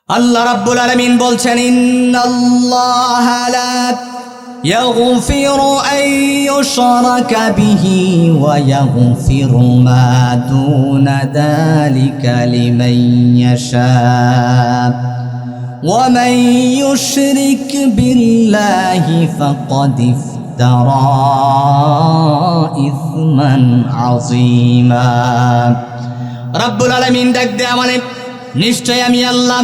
আল্লাহ রাব্বুল আলামিন বলছেন ইন্নাল্লাহা লা ইয়াগফিরু আন ইউশরাকা বিহি ওয়া ইয়াগফিরু মা দুনা যালিকা লিমান ইয়াশা ওয়া মান ইউশরিক বিল্লাহি ফাকাদ ইফতারা ইসমান আযীমা। রাব্বুল আলামিন ডাক দেয়া মানে নিশ্চয় আমি আল্লাহ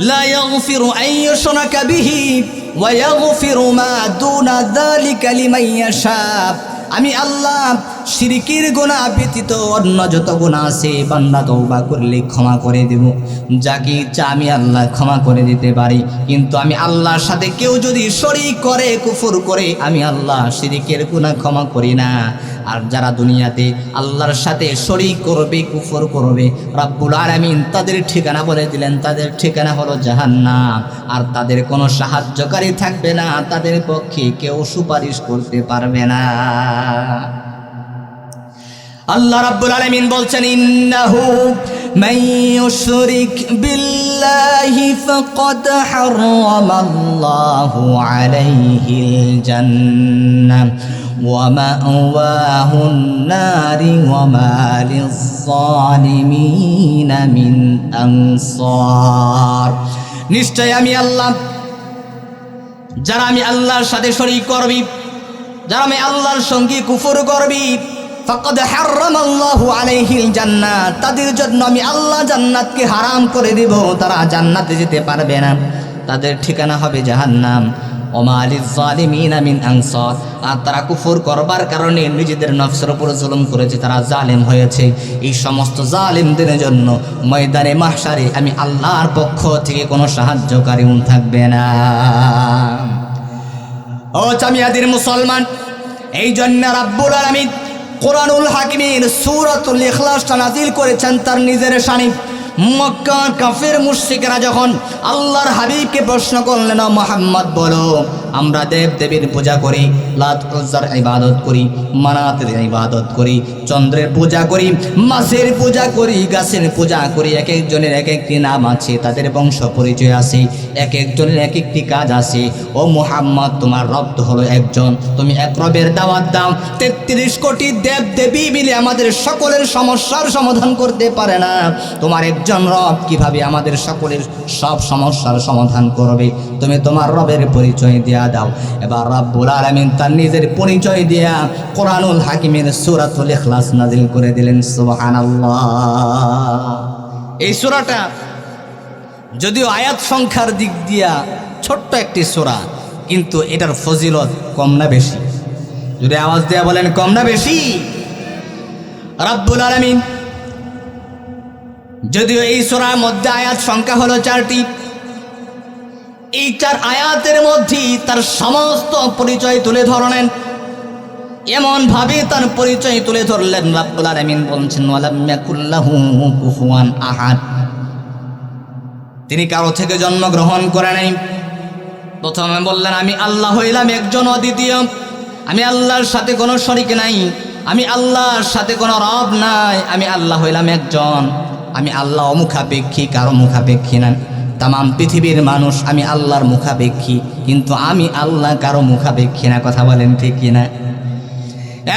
লা ইয়াগফিরু আন ইউশরাকা বিহি ওয়া ইয়াগফিরু মা দুনা যালিকা লিমান ইয়াশা। আমি আল্লাহ শিরকির গুনাহ ব্যতীত অন্য যত গুনাহ আছে বান্দা তওবা করলে ক্ষমা করে দেব, যাকে ইচ্ছা আমি আল্লাহ ক্ষমা করে দিতে পারি। কিন্তু আমি আল্লাহর সাথে কেউ যদি শরীক করে, কুফর করে, আমি আল্লাহ শিরকের গুনাহ ক্ষমা করি না। আর যারা দুনিয়াতে আল্লাহর সাথে শরীক করবে, কুফর করবে, রাব্বুল আলামিন তাদের ঠিকানা বলে দিলেন, তাদের ঠিকানা হলো জাহান্নাম। আর তাদের কোনো সাহায্যকারী থাকবে না, তাদের পক্ষে কেউ সুপারিশ করতে পারবে না। আল্লাহ রাব্বুল আলামিন বলছেন ইন্নাহু মান ইউশরিক বিল্লাহি ফাকাদ হারামাল্লাহু আলাইহিল জান্নাহ ওয়া মাওয়াহুন নারি ওয়া মা লিয-যালিমিনা মিন আনসার। নিশ্চয় আমি আল্লাহ, যারা আমি আল্লাহর সাথে শরীক করবি, যারা আমি আল্লাহর সঙ্গে কুফর করবি, ফাকাদ হারামাল্লাহু আলাইহিল জান্নাহ, তাদের জন্য আমি আল্লাহ জান্নাতকে হারাম করে দেব, তারা জান্নাতে যেতে পারবে না, তাদের ঠিকানা হবে জাহান্নাম। ওমা লিয-যালিমিনা মিন আনসার। আর তারা কুফর করবার কারণে নিজেদের নফসের উপর জুলুম করেছে, তারা জালেম হয়েছে। এই সমস্ত জালেমদের জন্য ময়দানে মাহশারে আমি আল্লাহর পক্ষ থেকে কোনো সাহায্যকারী থাকবে না। ও চামিয়াদের মুসলমান, এই জন্য রাব্বুল আলামিন কোরআনুল হাকিমের সূরাতুল ইখলাসটা নাযিল করেছেন তার নিজের শানে। মক্কার কাফের মুশরিকরা যখন আল্লাহর হাবিবকে প্রশ্ন করলেন, ও মুহাম্মদ বলো, আমরা দেব দেবীর পূজা করি, লাত উজ্জার ইবাদত করি, মানাতের ইবাদত করি, চন্দ্রের পূজা করি, মাছের পূজা করি, গাছের পূজা করি, এক একজনের এক একটি নাম আছে, তাদের বংশ পরিচয় আছে, এক একজনের এক একটি কাজ আছে। ও মুহাম্মদ, তোমার রব তো হলো একজন, তুমি এক রবের দাওয়াত দাও। 33 কোটি দেব দেবী মিলে আমাদের সকলের সমস্যার সমাধান করতে পারে না, তোমার একজন রব কিভাবে আমাদের সকলের সব সমস্যার সমাধান করবে? তুমি তোমার রবের পরিচয় দিয়া দাও। এবার রাব্বুল আলামিন তার নিজের পরিচয় দিয়া কোরআনুল হাকিমের সূরাতুল ইখলাস নাযিল করে দিলেন। সুবহানাল্লাহ। এই সূরাটা যদিও আয়াত সংখ্যার দিক দিয়া ছোট্ট একটি সূরা, কিন্তু এটার ফজিলত কম না বেশি? যদি আওয়াজ দেয়া বলেন কম না বেশি? রাব্বুল আলামিন যদিও এই সূরার মধ্যে আয়াত সংখ্যা হলো 4টি, এই 4 আয়াতের মধ্যেই তার সমস্ত পরিচয় তুলে ধরলেন। এমন ভাবে তার পরিচয় তুলে ধরলেন, রাব্বুল আলামিন বলছেন ওয়ালাম ইয়াকুল্লাহু কুফুয়ান আহাদ, তিনি কারো থেকে জন্মগ্রহণ করে নাই। প্রথমে বললেন আমি আল্লাহ হইলাম একজন অদ্বিতীয়, আমি আল্লাহর সাথে কোনো শরীক নাই, আমি আল্লাহর সাথে কোনো রব নাই, আমি আল্লাহ হইলাম একজন, আমি আল্লাহ মুখাপেক্ষী, কারো মুখাপেক্ষী না। তাম পৃথিবীর মানুষ আমি আল্লাহর মুখাপেক্ষী, কিন্তু আমি আল্লাহ কারো মুখাপেক্ষী না। কথা বলেন ঠিক কিনা?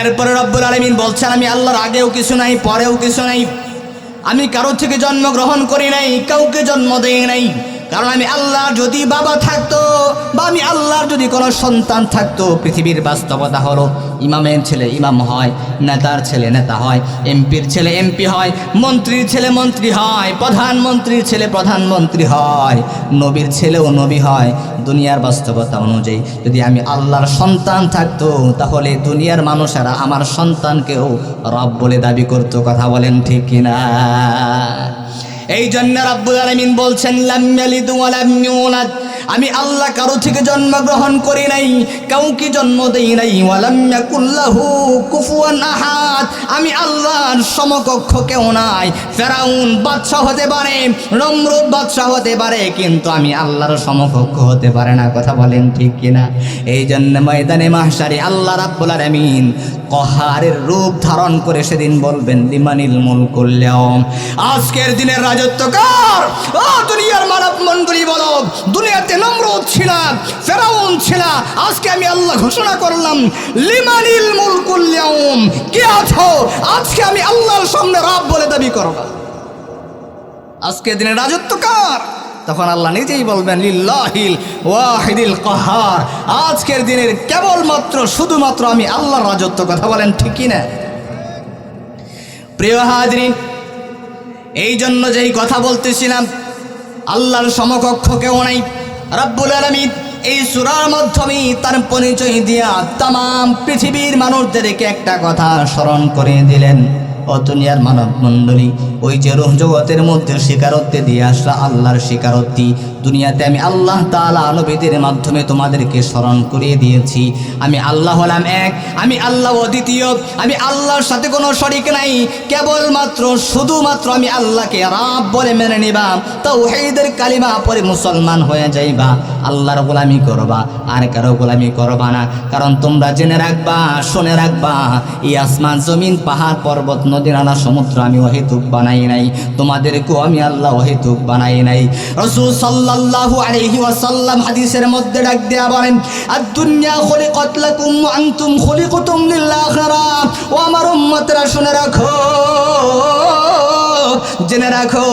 এরপরে রব্বুল আলামিন বলছেন আমি আল্লাহর আগেও কিছু নাই, পরেও কিছু নাই, আমি কারো থেকে জন্মগ্রহণ করি নাই, কাউকে জন্ম দেই নাই। কারণ আমি আল্লাহর যদি বাবা থাকতো বা আমি আল্লাহর যদি কোনো সন্তান থাকতো, পৃথিবীর বাস্তবতা হলো ইমামের ছেলে ইমাম হয়, নেতার ছেলে নেতা হয়, এমপির ছেলে এমপি হয়, মন্ত্রীর ছেলে মন্ত্রী হয়, প্রধানমন্ত্রীর ছেলে প্রধানমন্ত্রী হয়, নবীর ছেলেও নবী হয়। দুনিয়ার বাস্তবতা অনুযায়ী যদি আমি আল্লাহর সন্তান থাকতো, তাহলে দুনিয়ার মানুষেরা আমার সন্তানকেও রব বলে দাবি করতো। কথা বলেন ঠিক কিনা? এই জন্য রাব্বুল আলামিন বলছেন লাম ইয়ালিদ ওয়া লাম ইউলাদ, আমি আল্লাহ কারো থেকে জন্মগ্রহণ করি নাই, কাউকে জন্ম দেই নাই। ওয়ালাম ইয়াকুল্লাহু কুফুয়ান আহাদ, আমি আল্লাহর সমকক্ষ কেউ নাই। ফেরাউন বাদশা হতে পারে, নমরুদ বাদশা হতে পারে, কিন্তু আমি আল্লাহর সমকক্ষ হতে পারে না। কথা বলেন ঠিক কিনা? এই জন্য ময়দানে মাহশারে আল্লাহ রাব্বুল আলামিন কহারের রূপ ধারণ করে সেদিন বলবেন লিমানিল মুলকুল ইয়াউম, আজকের দিনের রাজত্ব কার? ও দুনিয়ার মানব মণ্ডলী দুনিয়াতে নমরুদ ছিল, ফেরাউন ছিল, আজকে আমি আল্লাহ ঘোষণা করলাম লিমানিল মুলকুল ইয়াউম, কে আছো আজকে আমি আল্লাহর সামনে রব বলে দাবি করব। আজকে দিনের রাজত্ব কার? তখন আল্লাহ নিজেই বলবেন লিল্লাহিল ওয়াহিদিল কাহার, আজকের দিনের কেবলমাত্র শুধুমাত্র আমি আল্লাহর রাজত্ব। কথা বলেন ঠিক কি না? প্রিয় হাজরিন, এই জন্য যেই কথা বলতেছিলাম, আল্লাহর সমকক্ষ কেউ নাই। রব্বুল আলামিন এই সূরার মাধ্যমে তার পরিচয় দিয়া তামাম পৃথিবীর মানুষদেরকে একটা কথা স্মরণ করে দিলেন। ও দুনিয়ার মানব মণ্ডলী, ওই যে রূহ জগতের মধ্যে স্বীকারোক্তি দিয়ে আসলা আল্লাহর স্বীকারোক্তি, দুনিয়াতে আমি আল্লাহ তাআলা নবীদের মাধ্যমে তোমাদেরকে স্মরণ করিয়ে দিয়েছি। আমি আল্লাহ হলাম এক, আমি আল্লাহ অদ্বিতীয়, আমি আল্লাহর সাথে কোনো শরীক নাই, কেবলমাত্র শুধুমাত্র আমি আল্লাহকে রব বলে মেনে নিবা, তাওহীদের কালিমা পড়ে মুসলমান হয়ে যাইবা, আল্লাহর গোলামি করবা, আর কারো গোলামি করবা না। কারণ তোমরা জেনে রাখবা, শুনে রাখবা, এই আসমান জমিন পাহাড় পর্বত নদী নালা সমুদ্র আমি অহেতুক বানাই নাই, তোমাদেরকেও আমি আল্লাহ অহেতুক বানাই নাই। রাসূল সাল্লাল্লাহু আলাইহি ওয়াসাল্লাম হাদিসের মধ্যে ডাক দেয়া বলেন, আদ-দুনিয়া খুলিকাত লাকুম ওয়া আনতুম খুলিকতুম লিল আখিরাহ। ও আমার উম্মতরা শুনে রাখো, জেনে রাখো,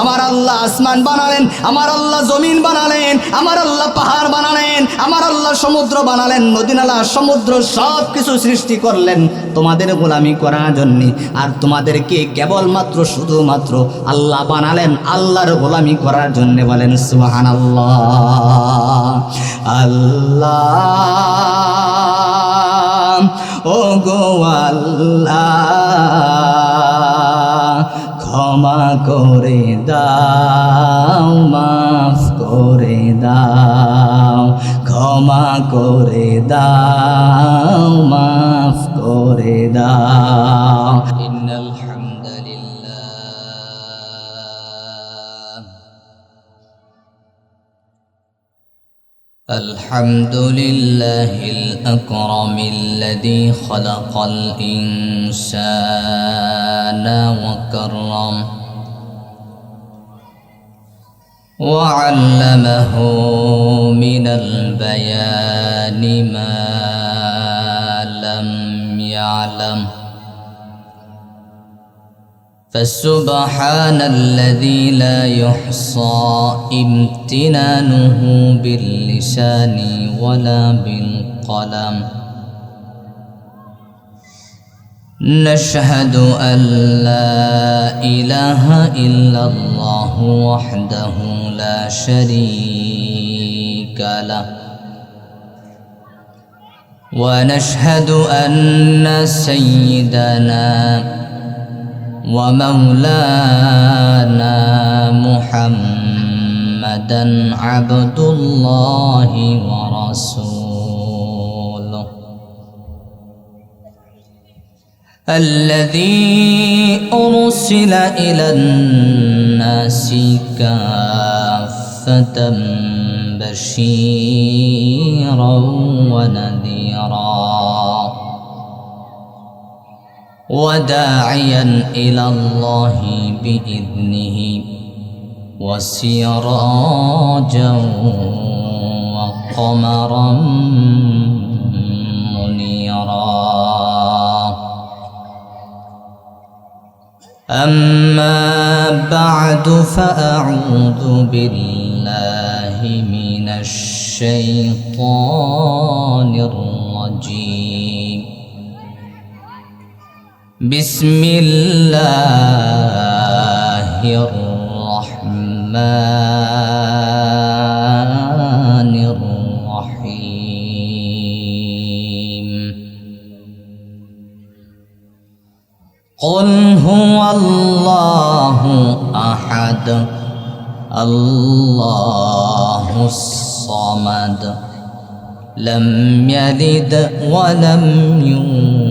আমার আল্লাহ আসমান বানালেন, আমার আল্লাহ জমিন বানালেন, আমার আল্লাহ পাহাড় বানালেন, আমার আল্লাহ সমুদ্র বানালেন, নদী নালা সমুদ্র সব কিছু সৃষ্টি করলেন তোমাদের গোলামি করার জন্য। আর তোমাদেরকে কেবলমাত্র শুধুমাত্র আল্লাহ বানালেন আল্লাহর গোলামি করার জন্য। বলেন সুবহানাল্লাহ। আল্লাহ ও গো আল্লাহ, ক্ষমা করে দাও, মাফ করে দাও, ক্ষমা করে দাও, মাফ করে দাও। ইন্নাল হামদুলিল্লাহ, আলহামদুলিল্লাহিল আকরামিল্লাযী খালাকাল ইনসানা ওয়া কাররাম ওয়া আল্লামাহু মিনাল বায়ানি মা লাম ইয়ালাম। فسبحان الذي لا يحصى امتنانه باللسان ولا بالقلم. نشهد أن لا إله إلا الله وحده لا شريك له، ونشهد أن سيدنا ومولانا محمدا عبد الله ورسوله الذي أرسل إلى الناس كافة بشيرا ونذيرا وداعيا إلى الله بإذنه وسراجا وقمرا منيرا. أما بعد فأعوذ بالله من الشيطان الرجيم. بسم الله الرحمن الرحيم. قل هو الله أحد الله الصمد لم يلد ولم يولد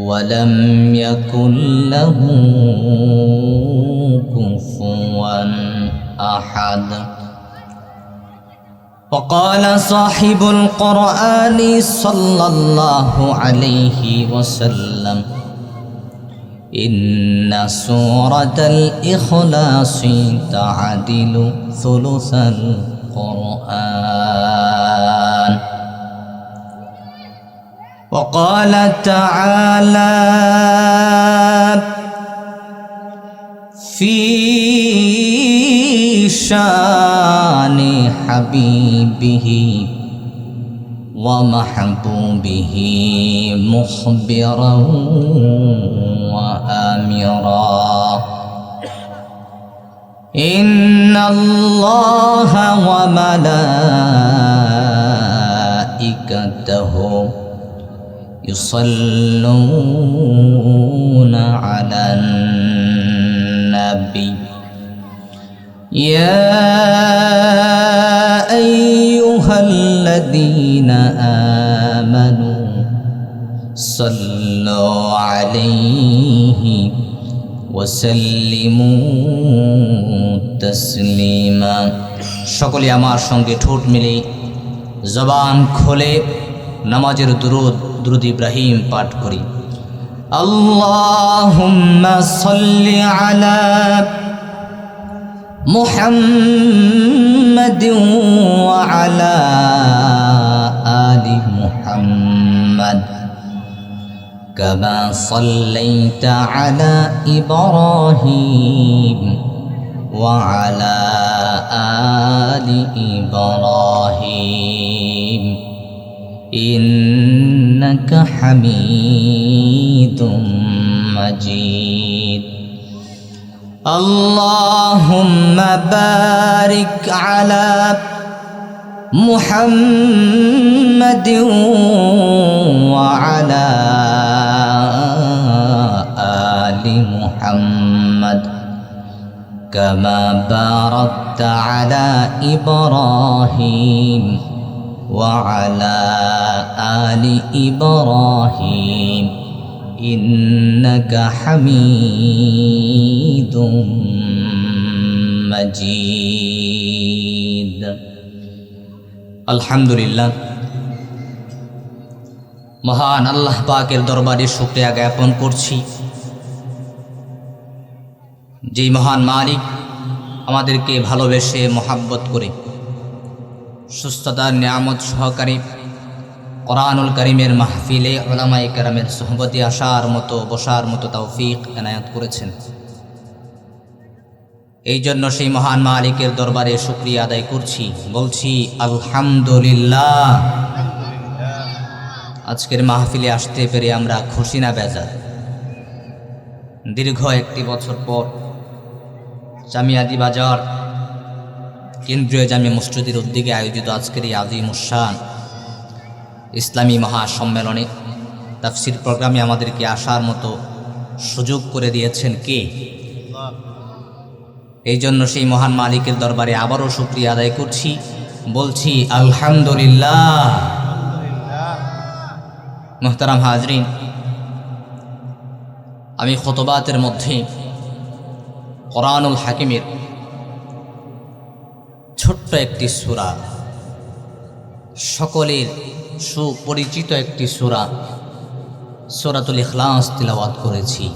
ولم يكن له كفوا أحد. وقال صاحب القرآن صلى الله عليه وسلم: إن سورة الإخلاص تعدل ثلث القرآن وقال تعالى في شان حبيبه ومحبوبه مخبرا وآمرا إن الله وملائكته يصلون على النبي يا أيها الذين آمنوا صلوا عليه وسلموا تسليما সকলে আমার সঙ্গে ঠোঁট মিলে জবান খুলে নামাজের দুরূদ ইব্রাহিম পাঠ করি আল্লাহুম্মা সাল্লি আলা মুহাম্মাদিন ওয়া আলা আলি মুহাম্মাদ কামা সাল্লাইতা আলা ইব্রাহিম ওয়া আলা আলি ইব্রাহিম إنك حميد مجيد اللهم بارك على محمد وعلى آل محمد كما باركت على إبراهيم وعلى آل إبراهيم إنك حميد مجيد الحمد لله মহান আল্লাহ পাকের দরবারে শুকরিয়া জ্ঞাপন করছি যেই মহান মালিক আমাদেরকে ভালোবেসে মোহাব্বত করে সুস্থতার নিয়ামত সহকারে কোরআনুল কারীমের মাহফিলে উলামায়ে কেরামের সোহবতে আসার মতো বসার মতো তৌফিক এনায়েত করেছেন। এই জন্য সেই মহান মালিকের দরবারে শুকরিয়া আদায় করছি, বলছি আলহামদুলিল্লাহ। আজকের মাহফিলে আসতে পেরে আমরা খুশি না বেজার? দীর্ঘ একটি বছর পর জামিয়াদি বাজার কেন্দ্রীয় জামে মসজিদের উদ্যোগে আয়োজিত আজকের এই আজিমুশান ইসলামী মহাসম্মেলনে তাফসির প্রোগ্রামে আমাদেরকে আসার মতো সুযোগ করে দিয়েছেন কে? এই জন্য সেই মহান মালিকের দরবারে আবারও শুকরিয়া আদায় করছি, বলছি আলহামদুলিল্লাহ। মুহতারাম হাজরিন, আমি খুতবাতের মধ্যে কোরআনুল হাকিমের ছোট্ট একটি সূরা, সকলের সুপরিচিত একটি সূরা সূরাতুল ইখলাস তিলাওয়াত করেছি।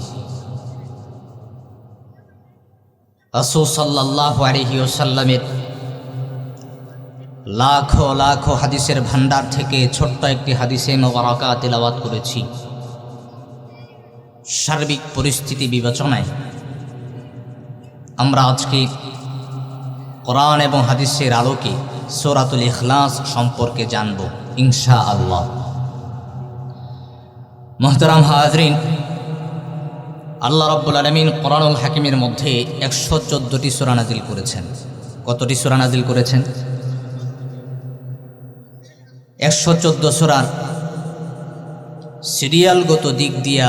রাসূল সাল্লাল্লাহু আলাইহি ওয়াসাল্লামের লাখো লাখো হাদিসের ভান্ডার থেকে ছোট্ট একটি হাদিসে মুবারাকা তিলাওয়াত করেছি। সার্বিক পরিস্থিতি বিবেচনায় আমরা আজকে কোরআন এবং হাদিসের আলোকে সূরাতুল ইখলাস সম্পর্কে জানব ইনশাআল্লাহ। মুহতারাম হাজরিন, আল্লাহ রাব্বুল আলামিন কোরআনুল হাকিমের মধ্যে 114টি সূরা নাজিল করেছেন। কতটি সূরা নাজিল করেছেন? 114 সূরার সিরিয়ালগত দিক দিয়া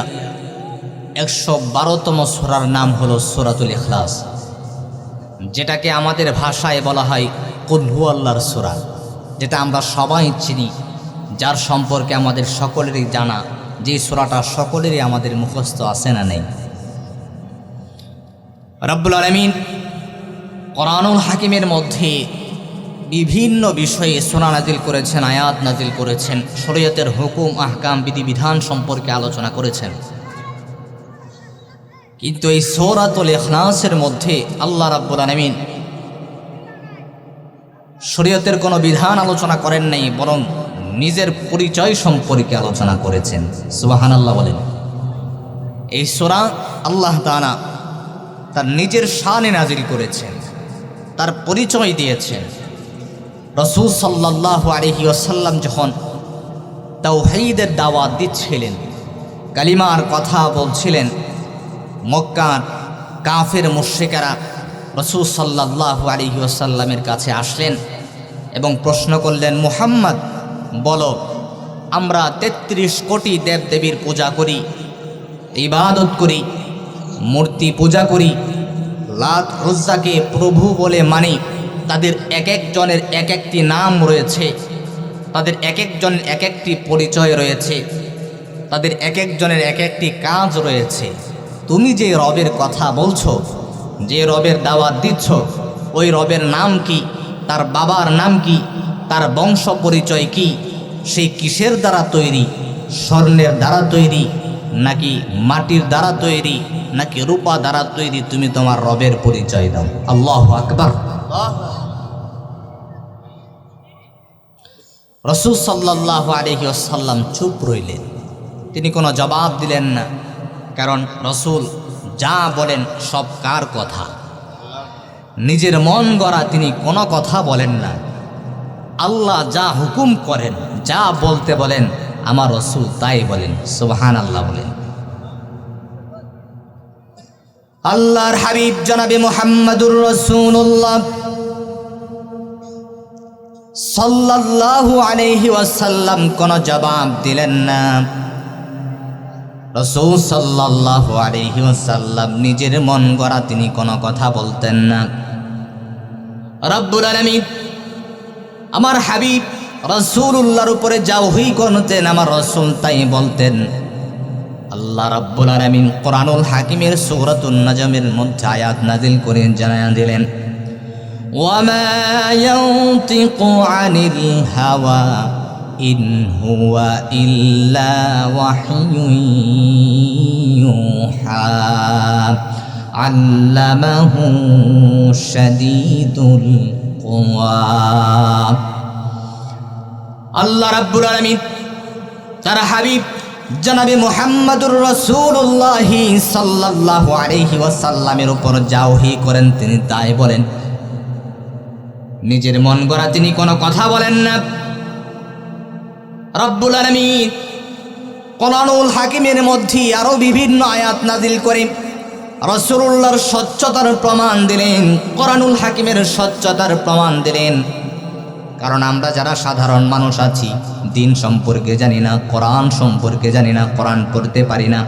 112তম সূরার নাম হলো সূরাতুল ইখলাস, যেটাকে আমাদের ভাষায় বলা হয় কুল হুয়াল্লাহর সূরা, যেটা আমরা সবাই চিনি, যার সম্পর্কে আমাদের সকলেরই জানা, যে সূরাটা সকলেরই আমাদের মুখস্থ আছে না নেই। রব্বুল আলামিন কোরআনুল হাকিমের মধ্যে বিভিন্ন বিষয়ে সূরা নাজিল করেছেন, আয়াত নাজিল করেছেন, শরীয়তের হুকুম আহকাম বিধিবিধান সম্পর্কে আলোচনা করেছেন। কিন্তু এই সূরাতুল ইখলাসের মধ্যে আল্লাহ রাব্বুল আলামিন শরীয়তের কোনো বিধান আলোচনা করেন নাই, বরং নিজের পরিচয় সম্পর্কে আলোচনা করেছেন। সুবহানাল্লাহ বলেন। এই সূরা আল্লাহ তাআলা তার নিজের শানে নাজিল করেছেন, তার পরিচয় দিয়েছেন। রাসূল সাল্লাল্লাহু আলাইহি ওয়াসাল্লাম যখন তাওহীদের দাওয়াত দিচ্ছিলেন, কালিমার কথা বলছিলেন, মক্কার কাফের মুশরিকেরা রাসূল সাল্লাল্লাহু আলাইহি ওয়াসাল্লামের কাছে আসলেন এবং প্রশ্ন করলেন, মুহাম্মদ বলো, আমরা ৩৩ কোটি দেবদেবীর পূজা করি, ইবাদত করি, মূর্তি পূজা করি, লাত উজ্জাকে প্রভু বলে মানি, তাদের এক একজনের এক একটি নাম রয়েছে, তাদের এক একজনের এক একটি পরিচয় রয়েছে, তাদের এক একজনের এক একটি কাজ রয়েছে। তুমি যে রবের কথা বলছো, যে রবের দাওয়াত দিচ্ছ, ওই রবের নাম কি, তার বাবার নাম কি, তার বংশ পরিচয় কি, সেই কিসের দ্বারা তৈরি, স্বর্ণের দ্বারা তৈরি নাকি মাটির দ্বারা তৈরি নাকি রূপা দ্বারা তৈরি, তুমি তোমার রবের পরিচয় দাও। আল্লাহু আকবার। রাসূল সাল্লাল্লাহু আলাইহি ওয়াসাল্লাম চুপ রইলেন, তিনি কোনো জবাব দিলেন না। কারণ রাসূল যা বলেন সব কার কথা, নিজের মন গড়া তিনি কোনো কথা বলেন না। আল্লাহ যা হুকুম করেন, যা বলতে বলেন, আমার রাসূল তাই বলেন। সুবহানাল্লাহ বলেন। আল্লাহর হাবিব জনাবে মুহাম্মাদুর রাসূলুল্লাহ সাল্লাল্লাহু আলাইহি ওয়াসাল্লাম কোনো জবাব দিলেন না। রাসূল সাল্লাল্লাহু আলাইহি ওয়াসাল্লাম নিজের মন গড়া তিনি কোনো কথা বলতেন না। রব্বুল আলামিন আমার হাবিব রাসূলুল্লাহর উপরে যা ওহী করতেন, আমার রাসূল তাই বলতেন। আল্লাহ রাব্বুল আলামিন কোরআনুল হাকিমের সূরাতুন নাজমের মধ্যে আয়াত নাযিল করে জানায়া দিলেন, ওয়ামা ইয়ানতিকু আনিল হাওয়া ইন হুয়া ইল্লা ওয়াহয়ুন ইউহা আল্লামাহু শাদীদুল কুওয়া। আল্লাহ রাব্বুল আলামিন তার হাবিব জনাবে মুহাম্মাদুর রাসূলুল্লাহ সাল্লাল্লাহু আলাইহি ওয়াসাল্লামের উপর যা ওহী করেন তিনি তাই বলেন। নিজের মন গড়া তিনি কোনো কথা বলেন না। রব্বুল আলামিন কোরআনুল হাকিমের মধ্যে আরো বিভিন্ন আয়াত নাযিল করে রাসূলুল্লাহর সত্যতার প্রমাণ দিলেন, কোরআনুল হাকিমের সত্যতার প্রমাণ দিলেন। কারণ আমরা যারা সাধারণ মানুষ আছি, দিন সম্পর্কে জানি না, কোরআন সম্পর্কে জানি না, কোরআন পড়তে পারি না।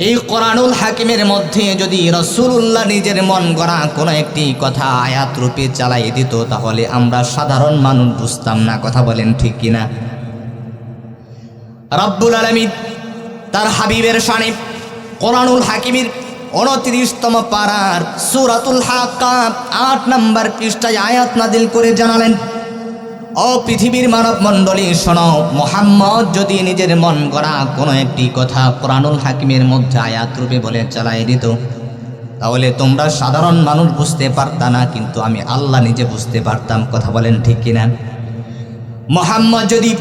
এই কোরআনুল হাকিমের মধ্যে যদি রাসূলুল্লাহ নিজের মন গড়া কোনো একটি কথা আয়াত রূপে চালাই দিত, তাহলে আমরা সাধারণ মানুষ বুঝতাম না। কথা বলেন ঠিক কিনা? রব্বুল আলামিন তার হাবিবের শানে কোরআনুল হাকিমের 29তম পারার সূরাতুল হাক্কা 8 নম্বর পৃষ্ঠায় আয়াত নাযিল করে জানালেন, ও পৃথিবীর মানব মণ্ডলী শোনো, মুহাম্মদ যদি নিজের মন গড়া কোনো একটি কথা কোরআনুল হাকিমের মধ্যে আয়াত রূপে বলে চালাই দিত, তাহলে তোমরা সাধারণ মানুষ বুঝতে পারতা না, কিন্তু আমি আল্লাহ নিজে বুঝতে পারতাম। কথা বলেন ঠিক কিনা? মুহাম্মদ যদি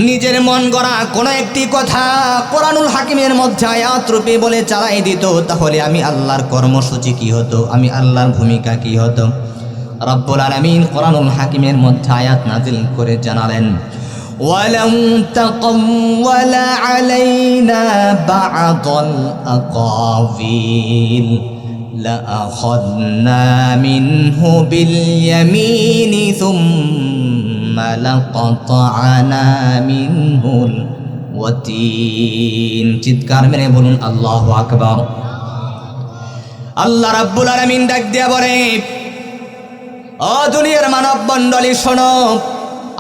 নিজের মন গড়া কোনো একটি কথা কোরআনুল হাকিমের মধ্যে আয়াত রূপে বলে চালাই দিত, তাহলে আমি আল্লাহর কর্মসূচি কি হতো, আমি আল্লাহর ভূমিকা কি হতো? রব্বুল আলামিন কোরআনুল হাকিমের মধ্যে আয়াত নাযিল করে জানালেন, ওয়ালাউ তাকাওয়ালা আলাইনা বা'দাল আকাবিল লাআখাযনা মিনহু বিল ইয়ামিনি সুম্মা লাকাতা'না মিনহুল ওয়াতিন। চিৎকার মেরে বলুন আল্লাহু আকবার। আল্লাহ রাব্বুল আলামিন ডাক দিয়া বলে, ও দুনিয়ার মানব মণ্ডলী শোনো,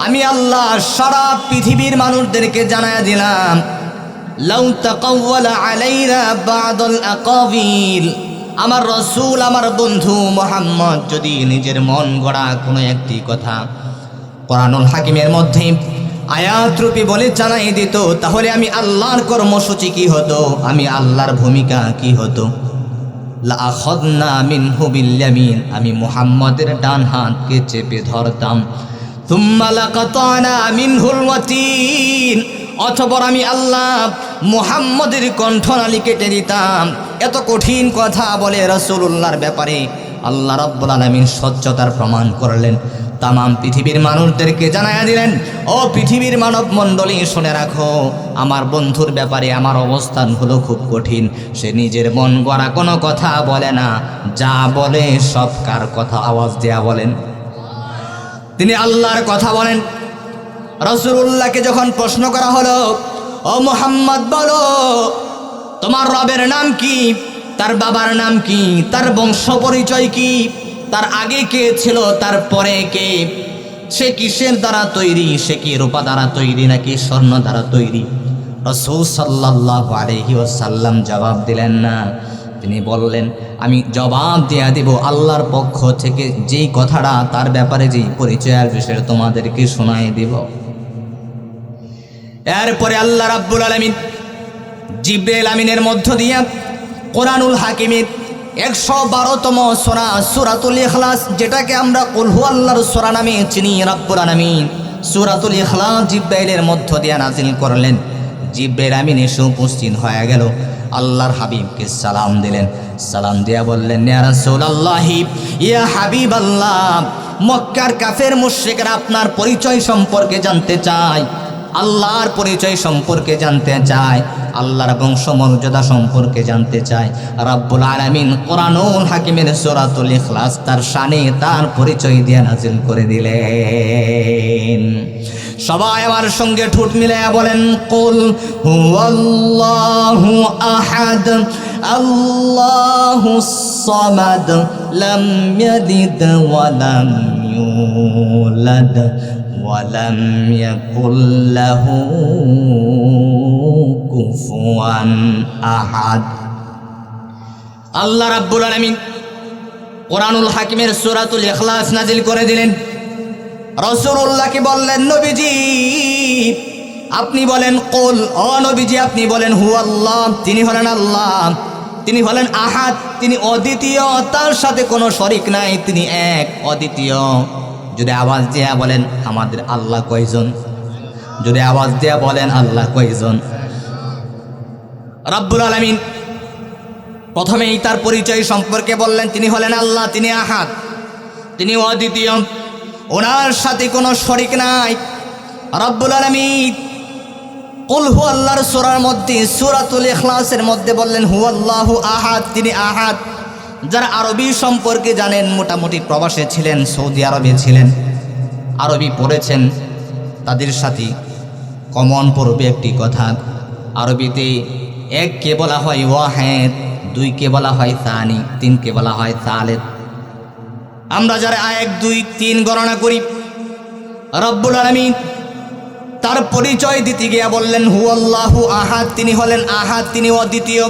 আমি আল্লাহ সারা পৃথিবীর মানুষদেরকে জানায়া দিলাম, লাউ তাকাওয়ালা আলাইনা বা'দাল আকাবিল, আমার রাসূল আমার বন্ধু মুহাম্মদ যদি নিজের মন গড়া কোনো একটি কথা কোরআনুল হাকিমের মধ্যে আয়াত রূপে বলে জানাই দিত, তাহলে আমি আল্লাহর কর্মসূচি কি হতো, আমি আল্লাহর ভূমিকা কি হতো। লাআখাযনা মিনহু বিল ইয়ামিন, আমি মুহাম্মাদের ডান হাতকে চেপে ধরতাম। সুম্মা লাকাতানা মিনহুল ওয়াতিন, অতঃপর আমি আল্লাহ মুহাম্মাদের কণ্ঠনালী কেটে দিতাম। এত কঠিন কথা বলে রাসূলুল্লাহর ব্যাপারে আল্লাহ রাব্বুল আলামিন সত্যতার প্রমাণ করলেন। তামাম পৃথিবীর মানুষদেরকে জানায়া দিলেন, ও পৃথিবীর মানব মণ্ডলী শুনে রাখো, আমার বন্ধুর ব্যাপারে আমার অবস্থান হলো খুব কঠিন। সে নিজের মন গড়া কোনো কথা বলে না, যা বলে সব কার কথা আওয়াজ দেয়া বলেন, তিনি আল্লাহর কথা বলেন। রাসূলুল্লাহকে যখন প্রশ্ন করা হলো, ও মুহাম্মদ বলো তোমার রবের নাম কি, তার বাবার নাম কি, তার বংশ পরিচয় কি, তার আগে কে ছিল, তার পরে কে, সে কিসের দ্বারা তৈরি, সে কি রূপা দ্বারা তৈরি নাকি স্বর্ণ দ্বারা তৈরি। রাসূল সাল্লাল্লাহু আলাইহি ওয়াসাল্লাম জবাব দিলেন না। তিনি বললেন, আমি জবাব দেয়া দেব আল্লাহর পক্ষ থেকে যেই কথাটা, তার ব্যাপারে যেই পরিচয় আসবে সেটা তোমাদেরকে শোনায় দেব। এরপরে আল্লাহ রাব্বুল আলামিন জিবরিল আমিনের মধ্য দিয়ে কোরআনুল হাকিমের 112তম সূরা সূরাতুল ইখলাস, যেটাকে আমরা কুল হুয়াল্লাহর সূরা নামে চিনি, রাব্বুল আলামিন সূরাতুল ইখলাস জিবরাইলের মধ্য দিয়ে নাজিল করলেন। জিবরাইল আমিন এসে উপস্থিত হয়ে গেল, আল্লাহর হাবিবকে সালাম দিলেন। সালাম দিয়া বললেন, ইয়া রাসূলুল্লাহ, ইয়া হাবিবাল্লাহ, মক্কার কাফের মুশরিকরা আপনার পরিচয় সম্পর্কে জানতে চায়, আল্লাহর পরিচয় সম্পর্কে জানতে চায়, আল্লাহর বংশমর্যাদা সম্পর্কে জানতে চায়। রাব্বুল আলামিন কোরআনুল হাকিমের সূরাতুল ইখলাস তার শানে, তার পরিচয় দিয়ে নাজিল করে দিলেন। সবাই আমার সঙ্গে ঠোঁট মিলাইয়া বলেন, কুল হুয়াল্লাহু আহাদ আল্লাহুস সামাদ লাম ইয়ালিদ ওয়া লাম ইউলাদ ওয়ালাম ইয়াকুল লাহু কুফুয়ান আহাদ। আল্লাহ রাব্বুল আলামিন কোরআনুল হাকিমের সূরাতুল ইখলাস নাজিল করে দিলেন। রাসূলুল্লাহকে বললেন, নবীজি আপনি বলেন, কুল, ও নবীজি আপনি বলেন, হুয়াল্লাহ, তিনি হলেন আল্লাহ, তিনি হলেন আহাদ, তিনি অদ্বিতীয়, তার সাথে কোনো শরীক নাই, তিনি এক, অদ্বিতীয়। যদি আওয়াজ দিয়া বলেন আমাদের আল্লাহ কয়জন, যদি আওয়াজ দিয়া বলেন আল্লাহ কয়জন। রাব্বুল আলামিন প্রথমেই তার পরিচয় সম্পর্কে বললেন, তিনি হলেন আল্লাহ, তিনি আহাদ, তিনি অদ্বিতীয়, ওনার সাথে কোনো শরীক নাই। রাব্বুল আলামিন কুল হুয়াল্লাহর সূরার মধ্যে সূরাতুল ইখলাসের মধ্যে বললেন, হুয়াল্লাহু আহাদ, তিনি আহাদ। যারা আরবি সম্পর্কে জানেন, মোটামুটি প্রবাসে ছিলেন, সৌদি আরবে ছিলেন, আরবি পড়েছেন, তাদের সাথে কমন পড়বে একটি কথা। আরবিতে এককে বলা হয় ওয়াহেদ, দুইকে বলা হয় সানি, তিনকে বলা হয় সালেদ। আমরা যারা 1 2 3 গণনা করি, রব্বুল আলামিন তার পরিচয় দিতে গিয়া বললেন হুয়াল্লাহু আহাদ, তিনি হলেন আহাদ, তিনি অদ্বিতীয়।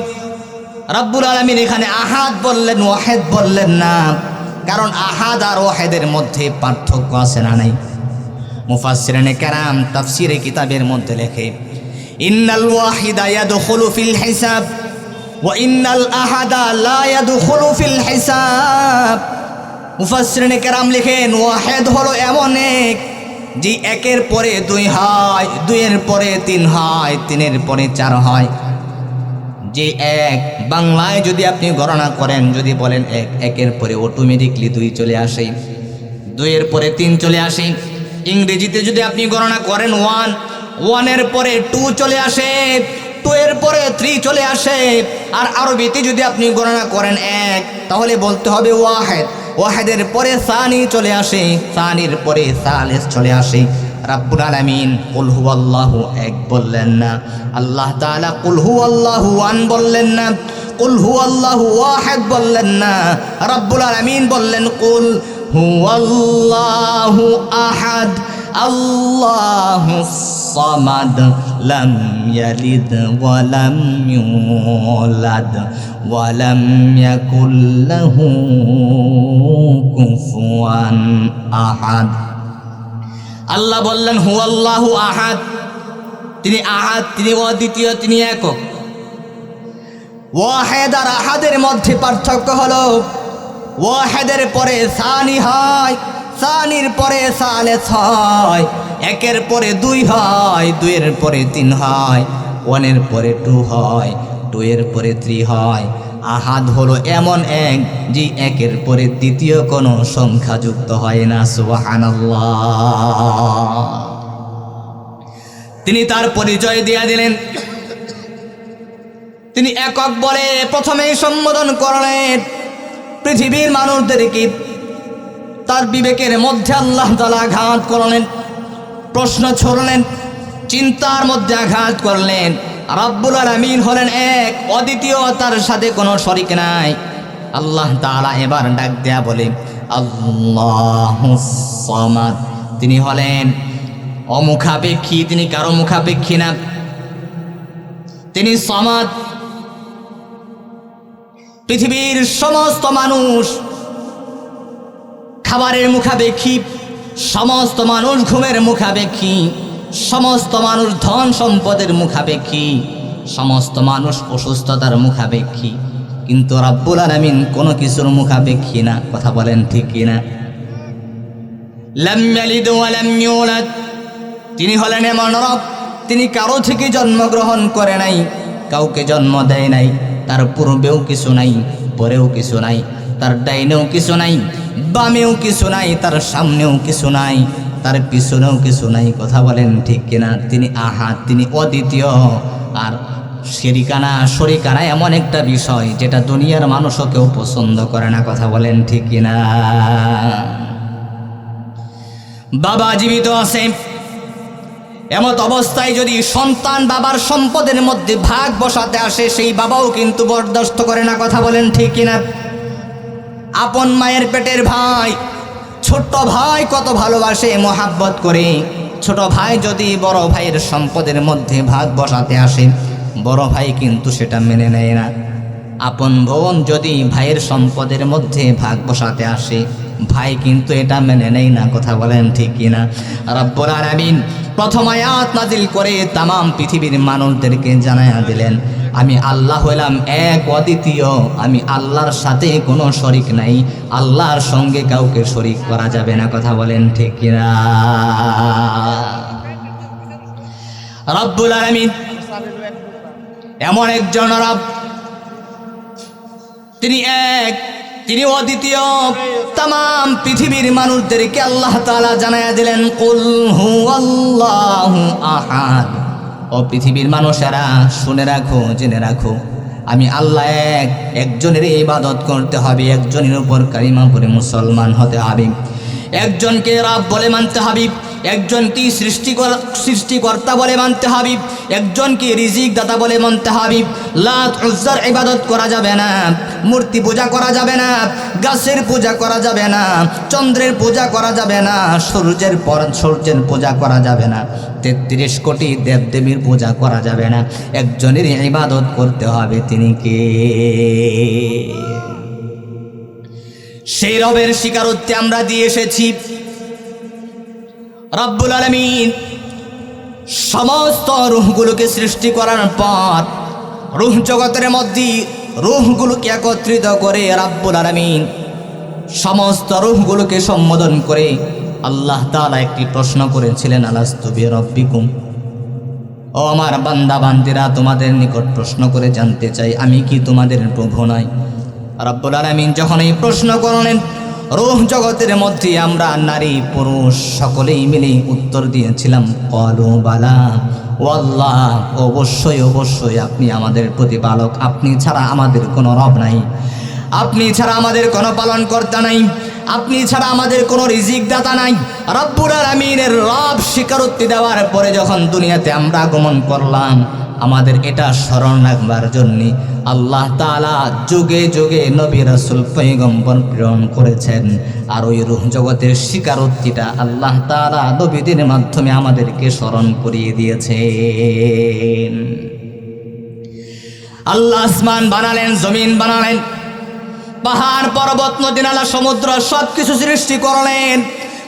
রব্বুল আলামিন এখানে আহাদ বললেন, ওয়াহেদ বললেন না, কারণ আহাদ আর ওয়াহেদের মধ্যে পার্থক্য আছে না নাই? মুফাসসিরিনে কেরাম তাফসিরে কিতাবের মধ্যে লেখে, ইন্নাল ওয়াহিদা ইয়াদখুলু ফিল হিসাব ওয়া ইন্নাল আহাদা লা ইয়াদখুলু ফিল হিসাব। মুফাসসিরিনে কেরাম লিখেন, ওয়াহেদ হলো এমন এক যে 1-এর পরে 2 হয়, 2-এর পরে 3 হয়, 3-এর পরে 4 হয়। যে এক বাংলায় যদি আপনি গণনা করেন, যদি বলেন 1-এর পরে অটোমেটিকলি 2 চলে আসে, 2-এর পরে 3 চলে আসে। ইংরেজিতে যদি আপনি গণনা করেন 1, 1-এর পরে 2 চলে আসে, 2-এর পরে 3 চলে আসে। আর আরবিতে যদি আপনি গণনা করেন 1, তাহলে বলতে হবে ওয়াহেদ, ওয়াহেদের পরে সানি চলে আসে, সানির পরে সালিস চলে আসে। রাব্বুল আলামিন কুল হুয়াল্লাহু এক বললেন না, আল্লাহ তাআলা কুল হুয়াল্লাহু ওয়ান বললেন না, কুল হুয়াল্লাহু ওয়াহিদ বললেন না। রাব্বুল আলামিন বললেন কুল হুয়াল্লাহু আহাদ আল্লাহুস সামাদ লাম ইয়ালিদ ওয়া লাম ইউলাদ ওয়া লাম ইয়াকুল লাহু কুফুয়ান আহাদ। আল্লাহ বললেন হুয়াল্লাহু আহাদ, তিনি আহাদ, তিনি অদ্বিতীয়, তিনি একক। ওয়াহেদ আর আহাদের মধ্যে পার্থক্য হলো ওয়াহেদের পরে সানি হয়, সানির পরে সালেস হয়, একের পরে দুই হয়, দুইয়ের পরে তিন হয়, ওয়ানের পরে টু হয়, টু এর পরে থ্রি হয়। আহাদ হলো এমন এক যে একের পরে দ্বিতীয় কোনো সংখ্যা যুক্ত হয় না। সুবহানাল্লাহ। তিনি তার পরিচয় দিয়ে দিলেন। তিনি একক বলে প্রথমেই সম্বোধন করলেন। পৃথিবীর মানুষদেরকে তার বিবেকের মধ্যে আল্লাহ তাআলা আঘাত করলেন, প্রশ্ন ছড়লেন, চিন্তার মধ্যে আঘাত করলেন। রাব্বুল আলামিন হলেন এক, অদ্বিতীয়, তার সাথে কোনো শরীক নাই। আল্লাহ তাআলা এবার ডাক দেয়া বলে আল্লাহুস সামাদ, তিনি হলেন অমুখাপেক্ষী, তিনি কারো মুখাপেক্ষী না, তিনি সামাদ। পৃথিবীর সমস্ত মানুষ খাবারের মুখাপেক্ষী, সমস্ত মানুষ ঘুমের মুখাপেক্ষী, সমস্ত মানুষ ধন সম্পদের মুখাপেক্ষী, সমস্ত মানুষ অসুস্থতার মুখাপেক্ষী, কিন্তু রাব্বুল আলামিন কোনো কিছুর মুখাপেক্ষী না। কথা বলেন ঠিক কিনা? লাম ইয়ালিদ ওয়া লাম ইউলাদ, তিনি হলেন এমন রব, তিনি কারো থেকে জন্মগ্রহণ করে নাই, কাউকে জন্ম দেয় নাই, তার পূর্বেও কিছু নাই, পরেও কিছু নাই, তার ডাইনেও কিছু নাই, বামেও কিছু নাই, তার সামনেও কিছু নাই, তার পিছনেও কিছু নাই। কথা বলেন ঠিক কিনা? তিনি আহাদ, তিনি অদ্বিতীয়। আর শরিকানা এমন একটা বিষয় যেটা দুনিয়ার মানুষও কেউ পছন্দ করে না। কথা বলেন ঠিক কিনা? বাবা জীবিত আছে, এমত অবস্থায় যদি সন্তান বাবার সম্পদের মধ্যে ভাগ বসাতে আসে, সেই বাবাও কিন্তু বরদাস্ত করে না। কথা বলেন ঠিক কিনা? আপন মায়ের পেটের ভাই, ছোট্ট ভাই কত ভালোবাসে, মোহাব্বত করে। ছোট ভাই যদি বড় ভাইয়ের সম্পদের মধ্যে ভাগ বসাতে আসে, বড় ভাই কিন্তু সেটা মেনে নেয় না। আপন বোন যদি ভাইয়ের সম্পদের মধ্যে ভাগ বসাতে আসে, ভাই কিন্তু এটা মেনে নেয় না। কথা বলেন ঠিক কিনা? রব্বুল আলামিন প্রথম আয়াত নাজিল করে তাম পৃথিবীর মানুষদেরকে জানায়া দিলেন, আমি আল্লাহ হইলাম এক, অদ্বিতীয়, আমি আল্লাহর সাথে কোনো শরিক নাই, আল্লাহর সঙ্গে কাউকে শরিক করা যাবে না। কথা বলেন ঠিক কিনা? রব্বুল আলামিন এমন একজন রব, তিনি এক, তিনি অদ্বিতীয়। তাম পৃথিবীর মানুষদেরকে আল্লাহ তাআলা জানায়া দিলেন কুল হুয়াল্লাহু আহাদ। ও পৃথিবীর মানুষেরা শুনে রাখো, জেনে রাখো, আমি আল্লাহ এক, একজনের ইবাদত করতে হবে, একজনের উপর কালিমা পড়ে মুসলমান হতে হবে, একজনকে রব বলে মানতে হবে, একজনকে সৃষ্টিকর্তা বলে মানতে হবে, একজনকে রিজিক দাতা বলে মানতে হবে। লাত উজ্জার ইবাদত করা যাবে না, মূর্তি পূজা করা যাবে না, গাছের পূজা করা যাবে না, চন্দ্রের পূজা করা যাবে না, সূর্যের পূজা করা যাবে না, ৩৩ কোটি দেবদেবীর পূজা করা যাবে না, একজনের ইবাদত করতে হবে। তিনি কে? সেই রবের স্বীকারোক্তি আমরা দিয়ে এসেছি। রব্বুল আলামিন সমস্ত রূহগুলোকে সৃষ্টি করার পর রূহ জগতের মধ্যে রূহগুলোকে একত্রিত করে রব্বুল আলামিন সমস্ত রূহগুলোকে সম্বোধন করে আল্লাহ তাআলা একটি প্রশ্ন করেছিলেন, আলাস্তু বিরাব্বিকুম, ও আমার বান্দা বান্দিরা, তোমাদের নিকট প্রশ্ন করে জানতে চাই, আমি কি তোমাদের প্রভু নই? রব্বুল আলামিন যখন এই প্রশ্ন করলেন, রূহ জগতের মধ্যে আমরা নারী পুরুষ সকলেই মিলে উত্তর দিয়েছিলাম ক্বালু বালা ওয়াল্লাহ, অবশ্যই অবশ্যই আপনি আমাদের প্রতিপালক, আপনি ছাড়া আমাদের কোনো রব নাই, আপনি ছাড়া আমাদের কোনো পালনকর্তা নাই, আপনি ছাড়া আমাদের কোনো রিজিক দাতা নাই। রব্বুল আলামিনের রব স্বীকারোক্তি দেওয়ার পরে যখন দুনিয়াতে আমরা আগমন করলাম, আমাদের এটা স্মরণ রাখবার জন্যে আল্লাহ তাআলা যুগে যুগে নবী রাসূল পয়গম্বর প্রেরণ করেছেন। আর ওই রূহ জগতের স্বীকারোক্তিটা আল্লাহ তাআলা নবীদের মাধ্যমে আমাদেরকে স্মরণ করিয়ে দিয়েছেন। আল্লাহ আসমান বানালেন, জমিন বানালেন, পাহাড় পর্বত নদী নালা সমুদ্র সব কিছু সৃষ্টি করলেন,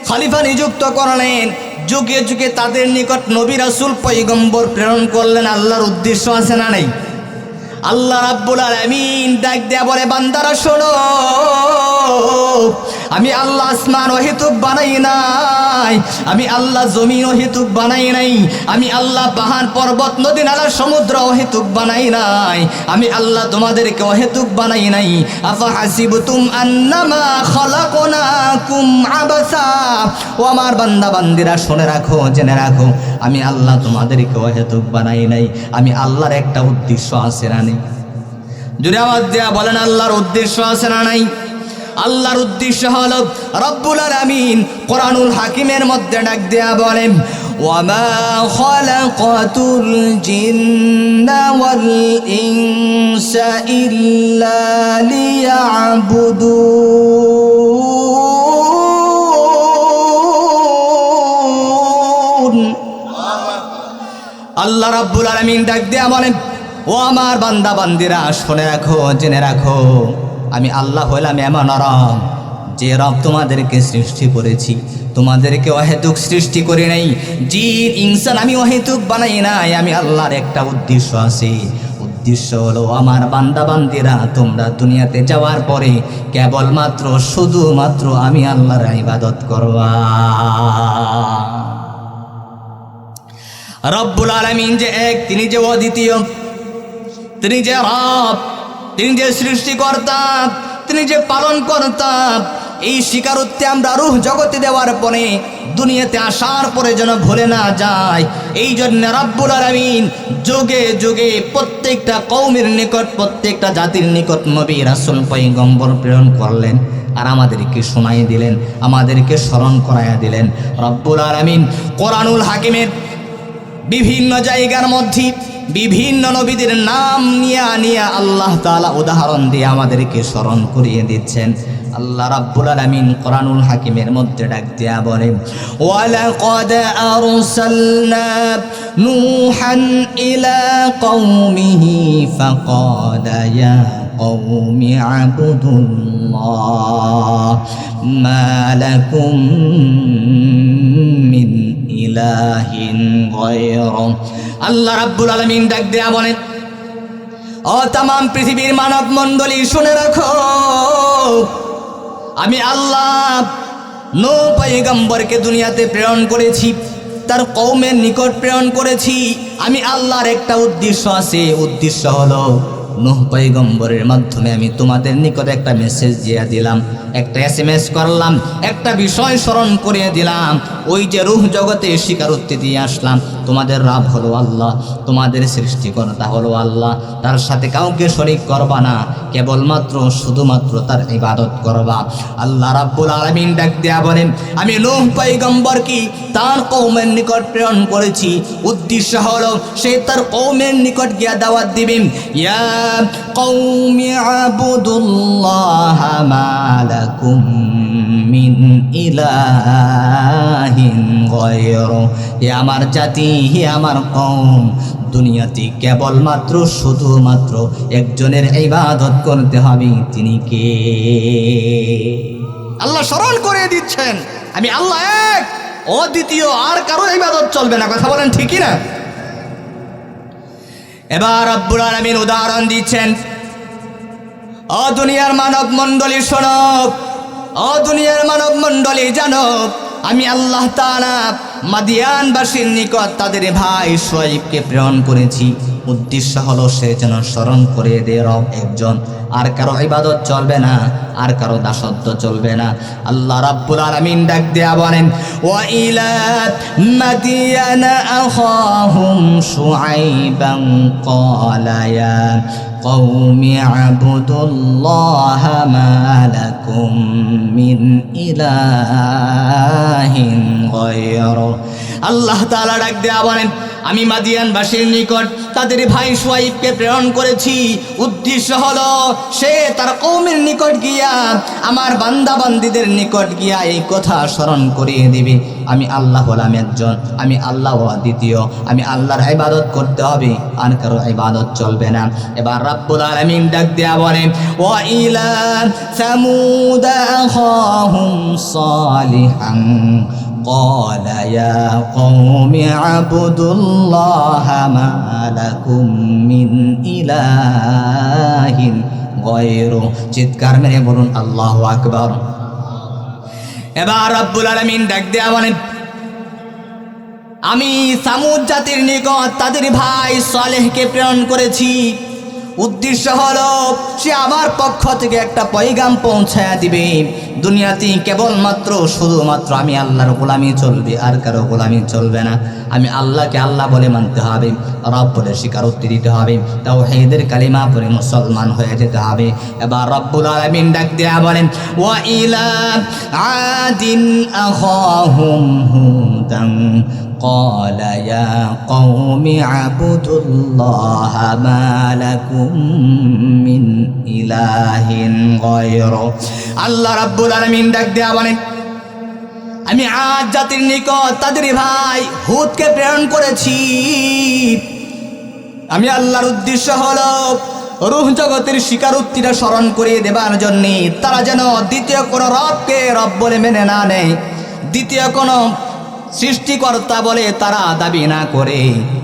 খলিফা নিযুক্ত করলেন, যুগে যুগে তাদের নিকট নবী রাসূল পয়গম্বর প্রেরণ করলেন। আল্লাহর উদ্দেশ্য আছে না নাই? আল্লাহ রাব্বুল আলামিন ডাক দেয়া বলে, বান্দারা শোনো, আমি আল্লাহ আসমান অহেতুক বানাই নাই, আমি আল্লাহ জমিন অহেতুক বানাই নাই, আমি আল্লাহ পাহাড় পর্বত নদী নালা সমুদ্র অহেতুক বানাই নাই, আমি আল্লাহ তোমাদেরকে অহেতুক বানাই নাই। আফা হাসিবতুম আন্নামা খালাকনাকুম আবাসা, ও আমার বান্দা বান্দিরা শুনে রাখো, জেনে রাখো, আমি আল্লাহ তোমাদেরকে অহেতুক বানাই নাই, আমি আল্লাহর একটা উদ্দেশ্য আছে না নাই? জুড়ে আওয়াজ দেয়া বলেন, আল্লাহর উদ্দেশ্য আছে না নাই? আল্লাহর উদ্দেশ্য হলো রব্বুল আলামিন কোরআনুল হাকিমের মধ্যে ডাক দেয়া বলেন, ওয়ামা খালাকাতুল জিন্না ওয়াল ইনসা ইল্লা লিয়াবুদুন। আল্লাহ রাব্বুল আলামিন ডাক দেয়া বলেন, ও আমার বান্দা বান্দিরা শুনে রাখো, জেনে রাখো, আমি আল্লাহ হইলাম এমন রব, যে রব তোমাদেরকে সৃষ্টি করেছি, তোমাদেরকে অহেতুক সৃষ্টি করি নাই। জিন ইনসান আমি অহেতুক বানাই নাই, আমি আল্লাহর একটা উদ্দেশ্য আছে। উদ্দেশ্য হলো আমার বান্দা বান্দিরা তোমরা দুনিয়াতে যাওয়ার পরে কেবলমাত্র শুধুমাত্র আমি আল্লাহর ইবাদত করবা। রব্বুল আলামিন যে এক, তিনি যে অদ্বিতীয়, তিনি যে রব, তিনি যে সৃষ্টিকর্তা, তিনি যে পালন কর্তা, এই স্বীকারোক্তি আমরা রূহ জগতে দেওয়ার পরে দুনিয়াতে আসার পরে যেন ভুলে না যায়। এই জন্য রব্বুল আলামিন যুগে যুগে প্রত্যেকটা কওমের নিকট, প্রত্যেকটা জাতির নিকট নবী রাসূল পয়গম্বর প্রেরণ করলেন, আর আমাদেরকে শোনাই দিলেন, আমাদেরকে স্মরণ করাইয়া দিলেন। রব্বুল আলামিন কোরআনুল হাকিমের বিভিন্ন জায়গার মধ্যে বিভিন্ন নবীদের নাম নিয়ে আল্লাহ তাআলা উদাহরণ দিয়ে আমাদেরকে স্মরণ করিয়ে দিচ্ছেন। আল্লাহ রাব্বুল আলামিন কোরআনুল হাকিমের মধ্যে ডাক দিয়া বলেন, ওয়ালাকাদ আরসালনা নূহান ইলা কওমিহি ফাকালা ইয়া কওমি আবুদুল্লাহ মা লাকুম মিন ইলাহিন গায়রু। আল্লাহ রাব্বুল আলামিন ডাক দেয়া বলেন, ও তামাম পৃথিবীর মানব মণ্ডলী শুনে রাখো, আমি আল্লাহ নূহ পয়গম্বরকে দুনিয়াতে প্রেরণ করেছি, তার কওমের নিকট প্রেরণ করেছি। আমি আল্লাহর একটা উদ্দেশ্য আছে, উদ্দেশ্য হলো নূহ পয়গম্বরের মাধ্যমে আমি তোমাদের নিকট একটা মেসেজ দিয়ে দিলাম, একটা SMS করলাম, একটা বিষয় স্মরণ করিয়ে দিলাম। ওই যে রূহ জগতে স্বীকারোক্তি দিয়ে আসলাম, তোমাদের রব হলো আল্লাহ, তোমাদের সৃষ্টিকর্তা হলো আল্লাহ, তার সাথে কাউকে শরীক করবা না, কেবলমাত্র শুধুমাত্র তার ইবাদত করবা। আল্লাহ রাব্বুল আলামিন ডাক দেয়া বলেন, আমি নূহ পয়গম্বরকে তার কওমের নিকট প্রেরণ করেছি। উদ্দেশ্য হলো সে তার কওমের নিকট গিয়া দাওয়াত দিবেন, ইয়া কওমি আবুদুল্লাহ মা লাকুম মিন ইলাহিন গায়রু। হে আমার জাতি, হে আমার কওম, দুনিয়াতে কেবলমাত্র শুধুমাত্র একজনের ইবাদত করতে হবে, তিনি কে? আল্লাহ স্মরণ করে দিচ্ছেন, আমি আল্লাহ এক, অদ্বিতীয়, আর কারো ইবাদত চলবে না। কথা বলেন ঠিকই না? এবার রব্বুল আলামিন উদাহরণ দিচ্ছেন, ও দুনিয়ার মানব মণ্ডলী শোনো, ও দুনিয়ার মানব মণ্ডলী জানো, আমি আল্লাহ তাআলা মাদিয়ানবাসীর নিকট তাদের ভাই শুআয়বকে প্রেরণ করেছি। উদ্দেশ্য হলো সে যেন স্মরণ করে দে রব একজন, আর কারো ইবাদত চলবে না, আর কারো দাসত্ব চলবে না। আল্লাহ রাব্বুল আলামিন ডাক দেয়া বলেন, ওয়া ইলা মাদিয়ানা আখাহুম শুআইবান ক্বালা ইয়া কওমি আবুদুল্লাহ মা লাকুম মিন ইলাহিন গায়রু। আল্লাহ তাআলা ডাক দেয়া বলেন, আমি মাদিয়ানবাসীর নিকট তাদের ভাই শুআয়বকে প্রেরণ করেছি। উদ্দেশ্য হলো সে তার কওমের নিকট গিয়া, আমার বান্দা বান্দীদের নিকট গিয়া এই কথা স্মরণ করিয়ে দিবে, আমি আল্লাহ হলাম একজন, আমি আল্লাহ দ্বিতীয়, আমি আল্লাহর ইবাদত করতে হবে, আর কারো ইবাদত চলবে না। এবার রাব্বুল আলামিন ডাক দেয়া বলেন, ওয়া ইলা সামুদ আখাহুম সালিহান قال يا قوم اعبدوا الله ما لكم من إله غيره চিৎকার মেরে বলুন আল্লাহু আকবার। এবার রব্বুল আলামিন ডাক দেয়া বলেন, আমি সামুদ জাতির নিকট তাদের ভাই সালেহকে প্রেরণ করেছি। উদ্দেশ্য হলো সে আমার পক্ষ থেকে একটা পয়গাম পৌঁছায়া দিবে। দুনিয়াতে কেবলমাত্র শুধুমাত্র আমি আল্লাহর গোলামি চলবে, আর কারো গোলামি চলবে না। আমি আল্লাহকে আল্লাহ বলে মানতে হবে, রব বলে স্বীকারোক্তি দিতে হবে, তাওহীদের কালিমা পড়ে মুসলমান হয়ে যেতে হবে। এবার রব্বুল আলামিন ডাক দেয়া বলেন, ওয়া ইলা আদিন আখাহুম হুদান قال يا قوم اعبدوا الله ما لكم من إله غيره। আল্লাহ রাব্বুল আলামিন ডাক দেয়া বলেন, আমি আদ জাতির নিকট তাদের ভাই হুদকে প্রেরণ করেছি। আমি আল্লাহর উদ্দেশ্য হলো রূহ জগতের স্বীকারোক্তিটা স্মরণ করিয়ে দেবার জন্য তারা যেন দ্বিতীয় কোনো রবকে রব বলে মেনে না নেয়, দ্বিতীয় কোনো সৃষ্টিকর্তা বলে তারা দাবি না করে,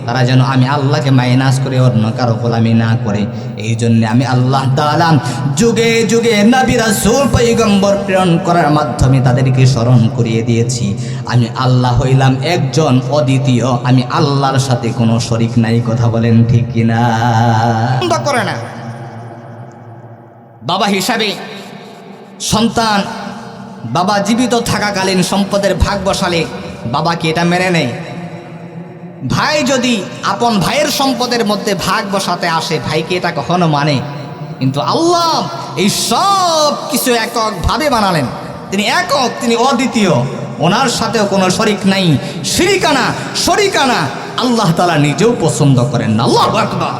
তারা যেন আমি আল্লাহকে মাইনাস করে অন্য কারো গোলামি না করে। এই জন্য আমি আল্লাহ তাআলা যুগে যুগে নবী রাসূল পয়গম্বর প্রেরণ করার মাধ্যমে তাদেরকে স্মরণ করিয়ে দিয়েছি, আমি আল্লাহ হইলাম একজন অদ্বিতীয়, আমি আল্লাহর সাথে কোনো শরীক নাই। কথা বলেন ঠিক কিনা? করে না বাবা হিসাবে সন্তান বাবা জীবিত থাকাকালীন সম্পদের ভাগ বসালে বাবাকে এটা মেনে নেয়। ভাই যদি আপন ভাইয়ের সম্পদের মধ্যে ভাগ বসাতে আসে, ভাইকে এটা কখনো মানে। কিন্তু আল্লাহ এই সব কিছু এককভাবে বানালেন, তিনি একক, তিনি অদ্বিতীয়, ওনার সাথেও কোনো শরিক নাই। শরিকানা আল্লাহ তাআলা নিজেও পছন্দ করেন না। আল্লাহু আকবার।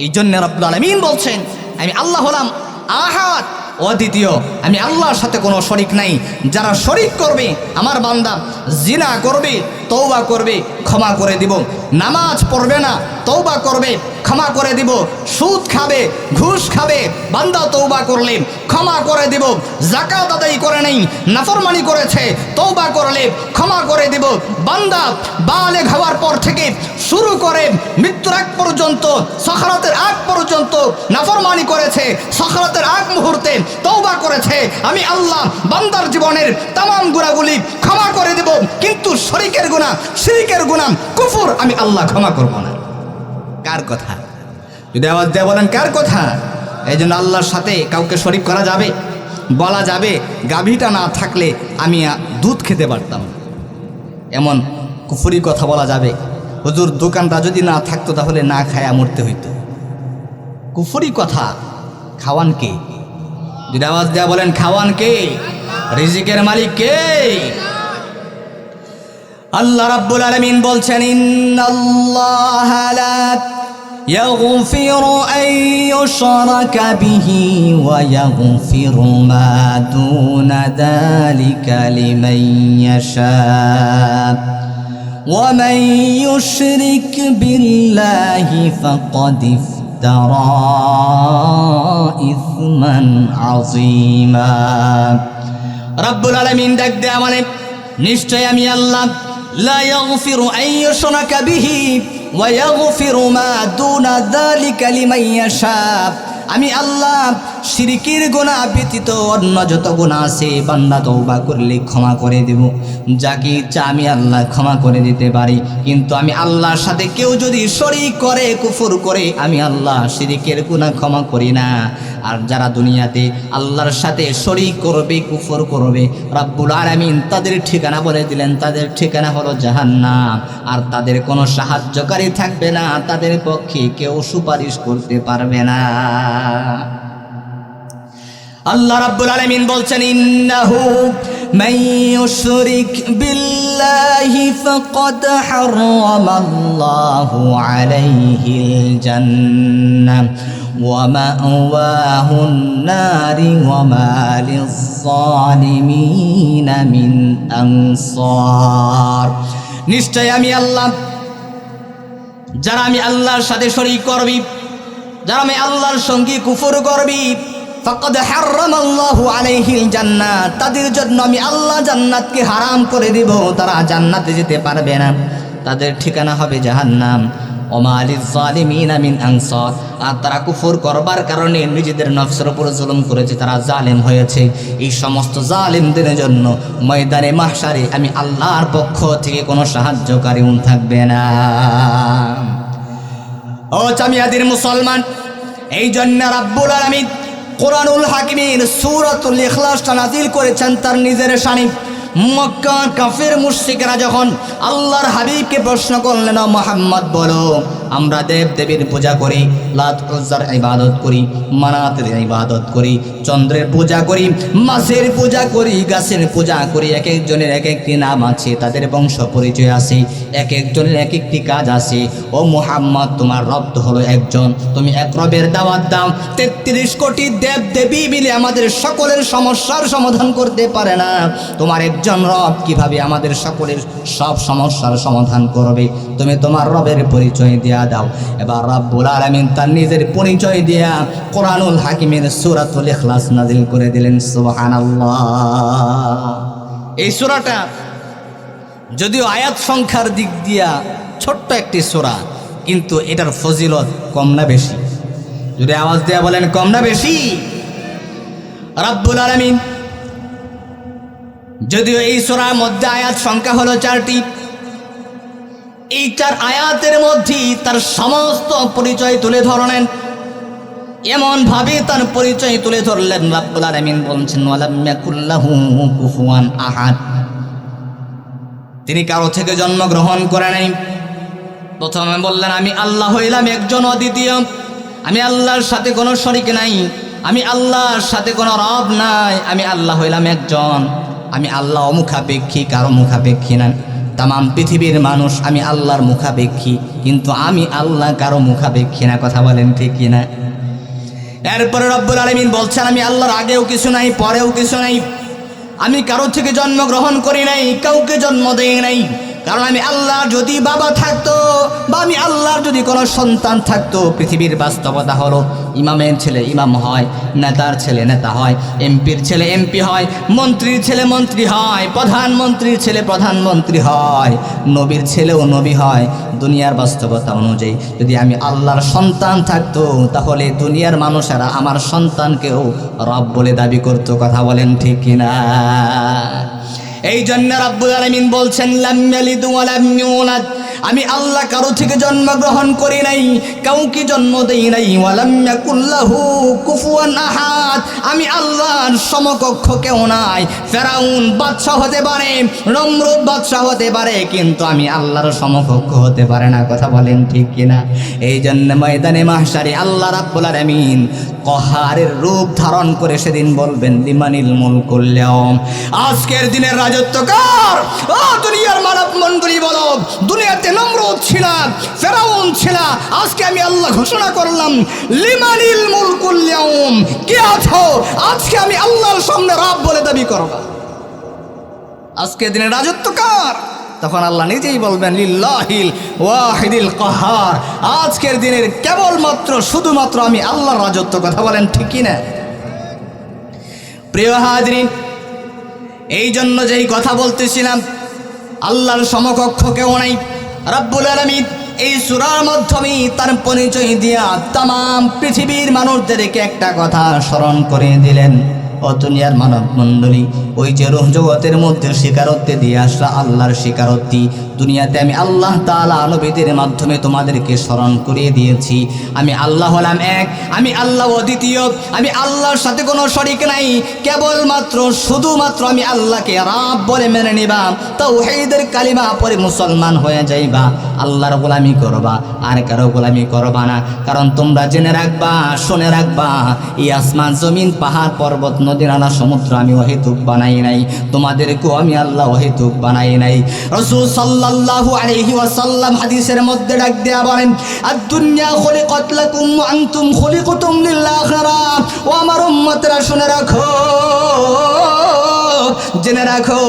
এই জন্য রব্বুল আলামিন বলছেন, আমি আল্লাহ হলাম আহাদ, অদ্বিতীয়, আমি আল্লাহর সাথে কোনো শরিক নাই। যারা শরিক করবে, আমার বান্দা জিনা করবে, তওবা করবে, ক্ষমা করে দিব। নামাজ পড়বে না, তওবা করবে, ক্ষমা করে দিব। সুদ খাবে, ঘুষ খাবে, বান্দা তওবা করলে ক্ষমা করে দিব। যাকাত আদায় করে নেই, নাফরমানি করেছে, তওবা করলে ক্ষমা করে দিব। বান্দা বালেগ হওয়ার পর থেকে শুরু করে মৃত্যুর আগ পর্যন্ত, সাখারাতের আগ পর্যন্ত নাফরমানি করেছে, সাখারাতের আগ মুহূর্তে তওবা করেছে, আমি আল্লাহ বান্দার জীবনের তামাম গুনাহগুলি ক্ষমা করে দেব। কিন্তু শরিকের গুনাহ, শিরকের গুনাহ, কুফর আমি আল্লাহ ক্ষমা করব না। কার কথা? যদি আওয়াজ দিয়ে বলেন কার কথা? এই জন্য আল্লাহর সাথে কাউকে শরিক করা যাবে? বলা যাবে গাভীটা না থাকলে আমি দুধ খেতে পারতাম, এমন কুফরি কথা বলা যাবে? হুজুর দোকানটা যদি না থাকতো তাহলে না খায়া মরতে হইতো। কুফরি কথা। খাওয়ান কে? যদি আওয়াজ দেয়া বলেন খাওয়ান কে? রিজিকের মালিক কে? আল্লাহ রাব্বুল আলামিন বলছেন, ইন্নাল্লাহা লা ইয়াগফিরু আন ইউশরাকা বিহি ওয়া ইয়াগফিরু মা দুনা যালিকা লিমান ইয়াশা ওয়া মান ইউশরিক বিল্লাহি ফাকাদ ইফতারা ইসমান আযীমা। রাব্বুল আলামিন ডাক দেয়া মানে, নিশ্চয় আমি আল্লাহ লা ইয়াগফিরু আন ইউশরাকা বিহি ওয়া ইয়াগফিরু মা দুনা যালিকা লিমান ইয়াশা। আমি আল্লাহ শিরকের গুনাহ ব্যতীত অন্য যত গুনাহ আছে বান্দা তওবা করলে ক্ষমা করে দেব। যাকে ইচ্ছা আমি আল্লাহ ক্ষমা করে দিতে পারি। কিন্তু আমি আল্লাহর সাথে কেউ যদি শরিক করে, কুফর করে, আমি আল্লাহ শিরকের গুনাহ ক্ষমা করি না। আর যারা দুনিয়াতে আল্লাহর সাথে শরিক করবে, কুফর করবে, রাব্বুল আলামিন তাদের ঠিকানা বলে দিলেন, তাদের ঠিকানা হলো জাহান্নাম। আর তাদের কোনো সাহায্যকারী থাকবে না, তাদের পক্ষে কেউ সুপারিশ করতে পারবে না। আল্লাহ রাব্বুল আলামিন বলছেন, ইন্নাহু মান ইউশরিক বিল্লাহি ফাকাদ হারামাল্লাহু আলাইহিল জান্নাহ ওয়া মাওয়াহুন নারি ওয়া মা লিয-যালিমিনা মিন আনসার। নিশ্চয় আমি আল্লাহ, যারা আমি আল্লাহর সাথে শরীক করবি, যারা আমি আল্লাহর সঙ্গে কুফর করবি, ফাকাদ হারামাল্লাহু আলাইহিল জান্নাত, তাদের জন্য আমি আল্লাহ জান্নাতকে হারাম করে দিব, তারা জান্নাতে যেতে পারবে না, তাদের ঠিকানা হবে জাহান্নাম। ওমা লিজ জালিমিনা মিন আনসার, আর তারা কুফর করবার কারণে নিজেদের নফসের উপর জুলুম করেছে, তারা জালেম হয়েছে। এই সমস্ত জালেমদের জন্য ময়দানে মাহশারে আমি আল্লাহর পক্ষ থেকে কোনো সাহায্যকারী থাকবে না। ও জামিয়াদের মুসলমান, এই জন্য রাব্বুল আলামিন কোরআনুল হাকিমের সূরাতুল ইখলাসটা নাযিল করেছেন তার নিজের শানে। মক্কার কাফের মুশরিকরা যখন আল্লাহর হাবিবকে প্রশ্ন করলেন, মুহাম্মদ বলো, আমরা দেব দেবীর পূজা করি, লাত উজ্জার ইবাদত করি, মানাতের ইবাদত করি, চন্দ্রের পূজা করি, মাছের পূজা করি, গাছের পূজা করি, এক একজনের এক একটি নাম আছে, তাদের বংশ পরিচয় আছে, এক একজনের এক একটি কাজ আছে। ও মুহাম্মদ, তোমার রব তো হলো একজন, তুমি এক রবের দাওয়াত দাও। 33 কোটি দেব দেবী মিলে আমাদের সকলের সমস্যার সমাধান করতে পারে না, তোমার একজন রব কিভাবে আমাদের সকলের সব সমস্যার সমাধান করবে? তুমি তোমার রবের পরিচয় দিয়া দাও। এবার রাব্বুল আলামিন তার নিজের পরিচয় দিয়া কোরআনুল হাকিমের সূরাতুল ইখলাস নাযিল করে দিলেন। সুবহানাল্লাহ। এই সূরাটা যদিও আয়াত সংখ্যার দিক দিয়া ছোট্ট একটি সূরা, কিন্তু এটার ফজিলত কম না বেশি? যদি আওয়াজ দেয়া বলেন, কম না বেশি? রাব্বুল আলামিন যদিও এই সূরার মধ্যে আয়াত সংখ্যা হলো 4টি, এই 4 আয়াতের মধ্যেই তার সমস্ত পরিচয় তুলে ধরলেন। এমন ভাবে তার পরিচয় তুলে ধরলেন, রাব্বুল আলামিন বলছেন, ওয়ালাম ইয়াকুল্লাহু কুফুয়ান আহাদ, তিনি কারো থেকে জন্মগ্রহণ করে নাই। প্রথমে বললেন, আমি আল্লাহ হইলাম একজন অদ্বিতীয়, আমি আল্লাহর সাথে কোনো শরীক নাই, আমি আল্লাহর সাথে কোনো রব নাই, আমি আল্লাহ হইলাম একজন, আমি আল্লাহ অমুখাপেক্ষী, কারো মুখাপেক্ষী না। তামাম পৃথিবীর মানুষ আমি আল্লাহর মুখাপেক্ষী, কিন্তু আমি আল্লাহ কারো মুখাপেক্ষী না। কথা বলেন ঠিক কিনা? এরপরে রব্বুল আলামিন বলছেন, আমি আল্লাহর আগেও কিছু নাই, পরেও কিছু নাই, আমি কারো থেকে জন্মগ্রহণ করি নাই, কাউকে জন্ম দেই নাই। কারণ আমি আল্লাহর যদি বাবা থাকতো বা আমি আল্লাহর যদি কোনো সন্তান থাকতো, পৃথিবীর বাস্তবতা হলো ইমামের ছেলে ইমাম হয়, নেতার ছেলে নেতা হয়, এমপির ছেলে এমপি হয়, মন্ত্রীর ছেলে মন্ত্রী হয়, প্রধানমন্ত্রীর ছেলে প্রধানমন্ত্রী হয়, নবীর ছেলেও নবী হয়। দুনিয়ার বাস্তবতা অনুযায়ী যদি আমি আল্লাহর সন্তান থাকতো, তাহলে দুনিয়ার মানুষেরা আমার সন্তানকেও রব বলে দাবি করতো। কথা বলেন ঠিক কিনা? এই জন্য রাব্বুল আলামিন বলছেন, লাম ইয়ালিদ ওয়া লাম ইউলাদ, আমি আল্লাহ কারো থেকে জন্মগ্রহণ করি নাই, কাউকে জন্ম দেই নাই। ওয়া লাম ইয়াকুল্লাহু কুফুয়ান আহাদ, আমি আল্লাহর সমকক্ষ কেউ নাই। ফেরাউন বাদশা হতে পারে, নমরুদ বাদশা হতে পারে, কিন্তু আমি আল্লাহর সমকক্ষ হতে পারে না। কথা বলেন ঠিক কিনা? এই জন্য ময়দানে মাহশারে আল্লাহ রাব্বুল আলামিন কহারের রূপ ধারণ করে সেদিন বলবেন, লিমানিল মুলকুল ইয়াউম, আজকের দিনের রাজত্ব কার? ও দুনিয়ার মানব মণ্ডলী বলো, দুনিয়াতে নমরুদ ছিল, ফেরাউন ছিল, আজকে আমি আল্লাহ ঘোষণা করলাম, লিমানিল মুলকুল ইয়াউম, কে আছো? আজকে আমি আল্লাহর সামনে রব বলে দাবি করব। আজকের দিনের রাজত্ব কার? তখন আল্লাহ নিজেই বলবেন, লিল্লাহিল ওয়াহিদিল কাহার, আজকের দিনের কেবলমাত্র শুধুমাত্র আমি আল্লাহর রাজত্ব। কথা বলেন ঠিক কিনা? প্রিয় হাজরিন, এই জন্য যেই কথা বলতেছিলাম, আল্লাহর সমকক্ষ কেউ নাই। রাব্বুল আলামিন এই সূরার মাধ্যমে তার পরিচয় দিয়া তামাম পৃথিবীর মানুষদেরকে একটা কথা স্মরণ করে দিলেন। ও দুনিয়ার মানব মণ্ডলী, ওই যে রূহ জগতের মধ্যে স্বীকারোক্তি দিয়ে আসা আল্লাহর স্বীকারোক্তি, দুনিয়াতে আমি আল্লাহ তাআলা নবীদের মাধ্যমে তোমাদেরকে স্মরণ করিয়ে দিয়েছি, আমি আল্লাহ হলাম এক, আমি আল্লাহ অদ্বিতীয়, আমি আল্লাহর সাথে কোনো শরীক নাই, কেবলমাত্র শুধুমাত্র আমি আল্লাহকে রব বলে মেনে নিবা, তাওহীদের কালিমা পড়ে মুসলমান হয়ে যাইবা, আল্লাহর গোলামি করবা, আর কারো গোলামি করবা না। কারণ তোমরা জেনে রাখবা, শুনে রাখবা, এই আসমান জমিন পাহাড় পর্বত নদী নালা সমুদ্র আমি অহেতুক বানাই নাই, তোমাদেরকেও আমি আল্লাহ অহেতুক বানাই নাই। রাসূল সাল্লাল্লাহু আলাইহি ওয়াসাল্লাম হাদিসের মধ্যে ডাক দেয়া বলেন, আদ-দুনিয়া খুলিকাত লাকুম ওয়া আনতুম খুলিকতুম লিল আখিরাহ। ও আমার উম্মতরা শুনে রাখো, জেনে রাখো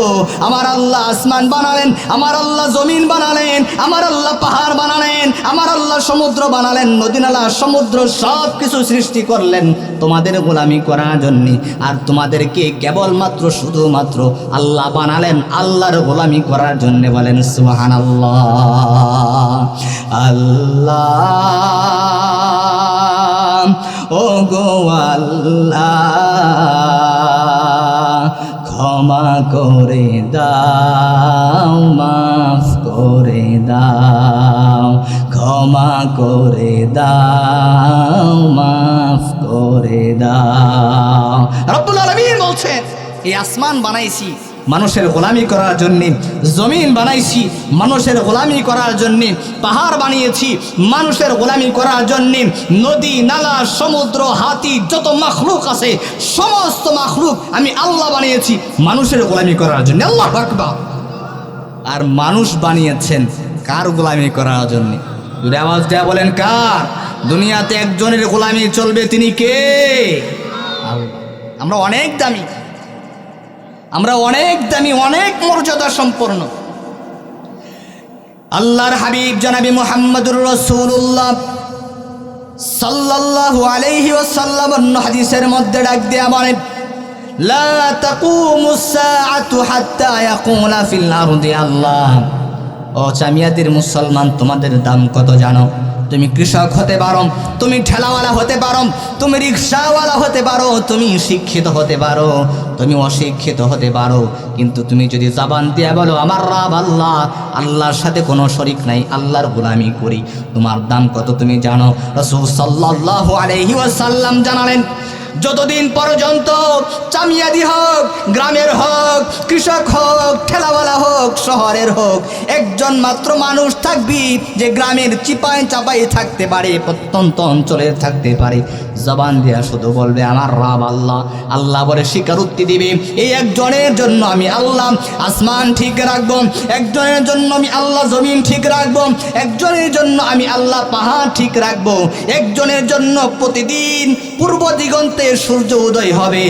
আমার আল্লাহ আসমান বানালেন, আমার আল্লাহ জমিন বানালেন, আমার আল্লাহ পাহাড় বানালেন, আমার আল্লাহ সমুদ্র বানালেন, নদী নালা সমুদ্র সব কিছু সৃষ্টি করলেন তোমাদের গোলামি করার জন্যে। আর তোমাদেরকে কেবলমাত্র শুধুমাত্র আল্লাহ বানালেন আল্লাহর গোলামি করার জন্যে। বলেন সুবহানাল্লাহ। আল্লাহ ও গো আল্লাহ ক্ষমা করে দাও, মাফ করে দাও, ক্ষমা করে দাও, মাফ করে দাও। রব্বুল আলামিন বলছেন এই আসমান বানাইছি মানুষের গোলামি করার জন্যে, জমিন বানাইছি মানুষের গোলামি করার জন্যে, পাহাড় বানিয়েছি মানুষের গোলামি করার জন্যে, নদী নালা সমুদ্র হাতি যত মাখলুক আছে সমস্ত মাখলুক আমি আল্লাহ বানিয়েছি মানুষের গোলামি করার জন্য। আল্লাহু আকবার। আর মানুষ বানিয়েছেন কার গোলামি করার জন্যে? যদি আওয়াজ দেয়া বলেন কার? দুনিয়াতে একজনের গোলামি চলবে, তিনি কে? আল্লাহ। আমরা অনেক দামি, আমরা অনেক দামি, অনেক মর্যাদা সম্পন্ন। আল্লাহর হাবিব জনাবি মুহাম্মদুর রাসূলুল্লাহ সাল্লাল্লাহু আলাইহি ওয়াসাল্লাম হাদিসের মধ্যে ডাক দেয়া বলেন, লা তাকুমুস সাআতু হাত্তা ইয়াকুলা ফিল আরদি আল্লাহ। ও চামিয়াদের মুসলমান, তোমাদের দাম কত জানো? তুমি কৃষক হতে পারো, তুমি ঠেলাওয়ালা হতে পারো, তুমি রিক্সাওয়ালা হতে পারো, তুমি শিক্ষিত হতে পারো, তুমি অশিক্ষিত হতে পারো, কিন্তু তুমি যদি জবান দিয়ে বলো আমার রব আল্লাহ, আল্লাহর সাথে কোনো শরিক নাই, আল্লাহর গোলামি করি, তোমার দাম কত তুমি জানো? রাসূল সাল্লাল্লাহু আলাইহি ওয়াসাল্লাম জানালেন, যতদিন পর্যন্ত চামিয়াদি হোক, গ্রামের হোক, কৃষক হোক, ঠেলাওয়ালা হোক, শহরের হোক, একজন মাত্র মানুষ থাকবি যে গ্রামের চিপায় চাপাই থাকতে পারে, প্রত্যন্ত অঞ্চলে থাকতে পারে, জবান দিয়া শুধু বলবে আমার রব আল্লাহ, আল্লাহ বলে স্বীকারোক্তি দিবে, এই একজনের জন্য আমি আল্লাহ আসমান ঠিক রাখবো, একজনের জন্য আমি আল্লাহ জমিন ঠিক রাখবো, একজনের জন্য আমি আল্লাহ পাহাড় ঠিক রাখবো, একজনের জন্য প্রতিদিন পূর্ব দিগন্তে সূর্য উদয় হবে,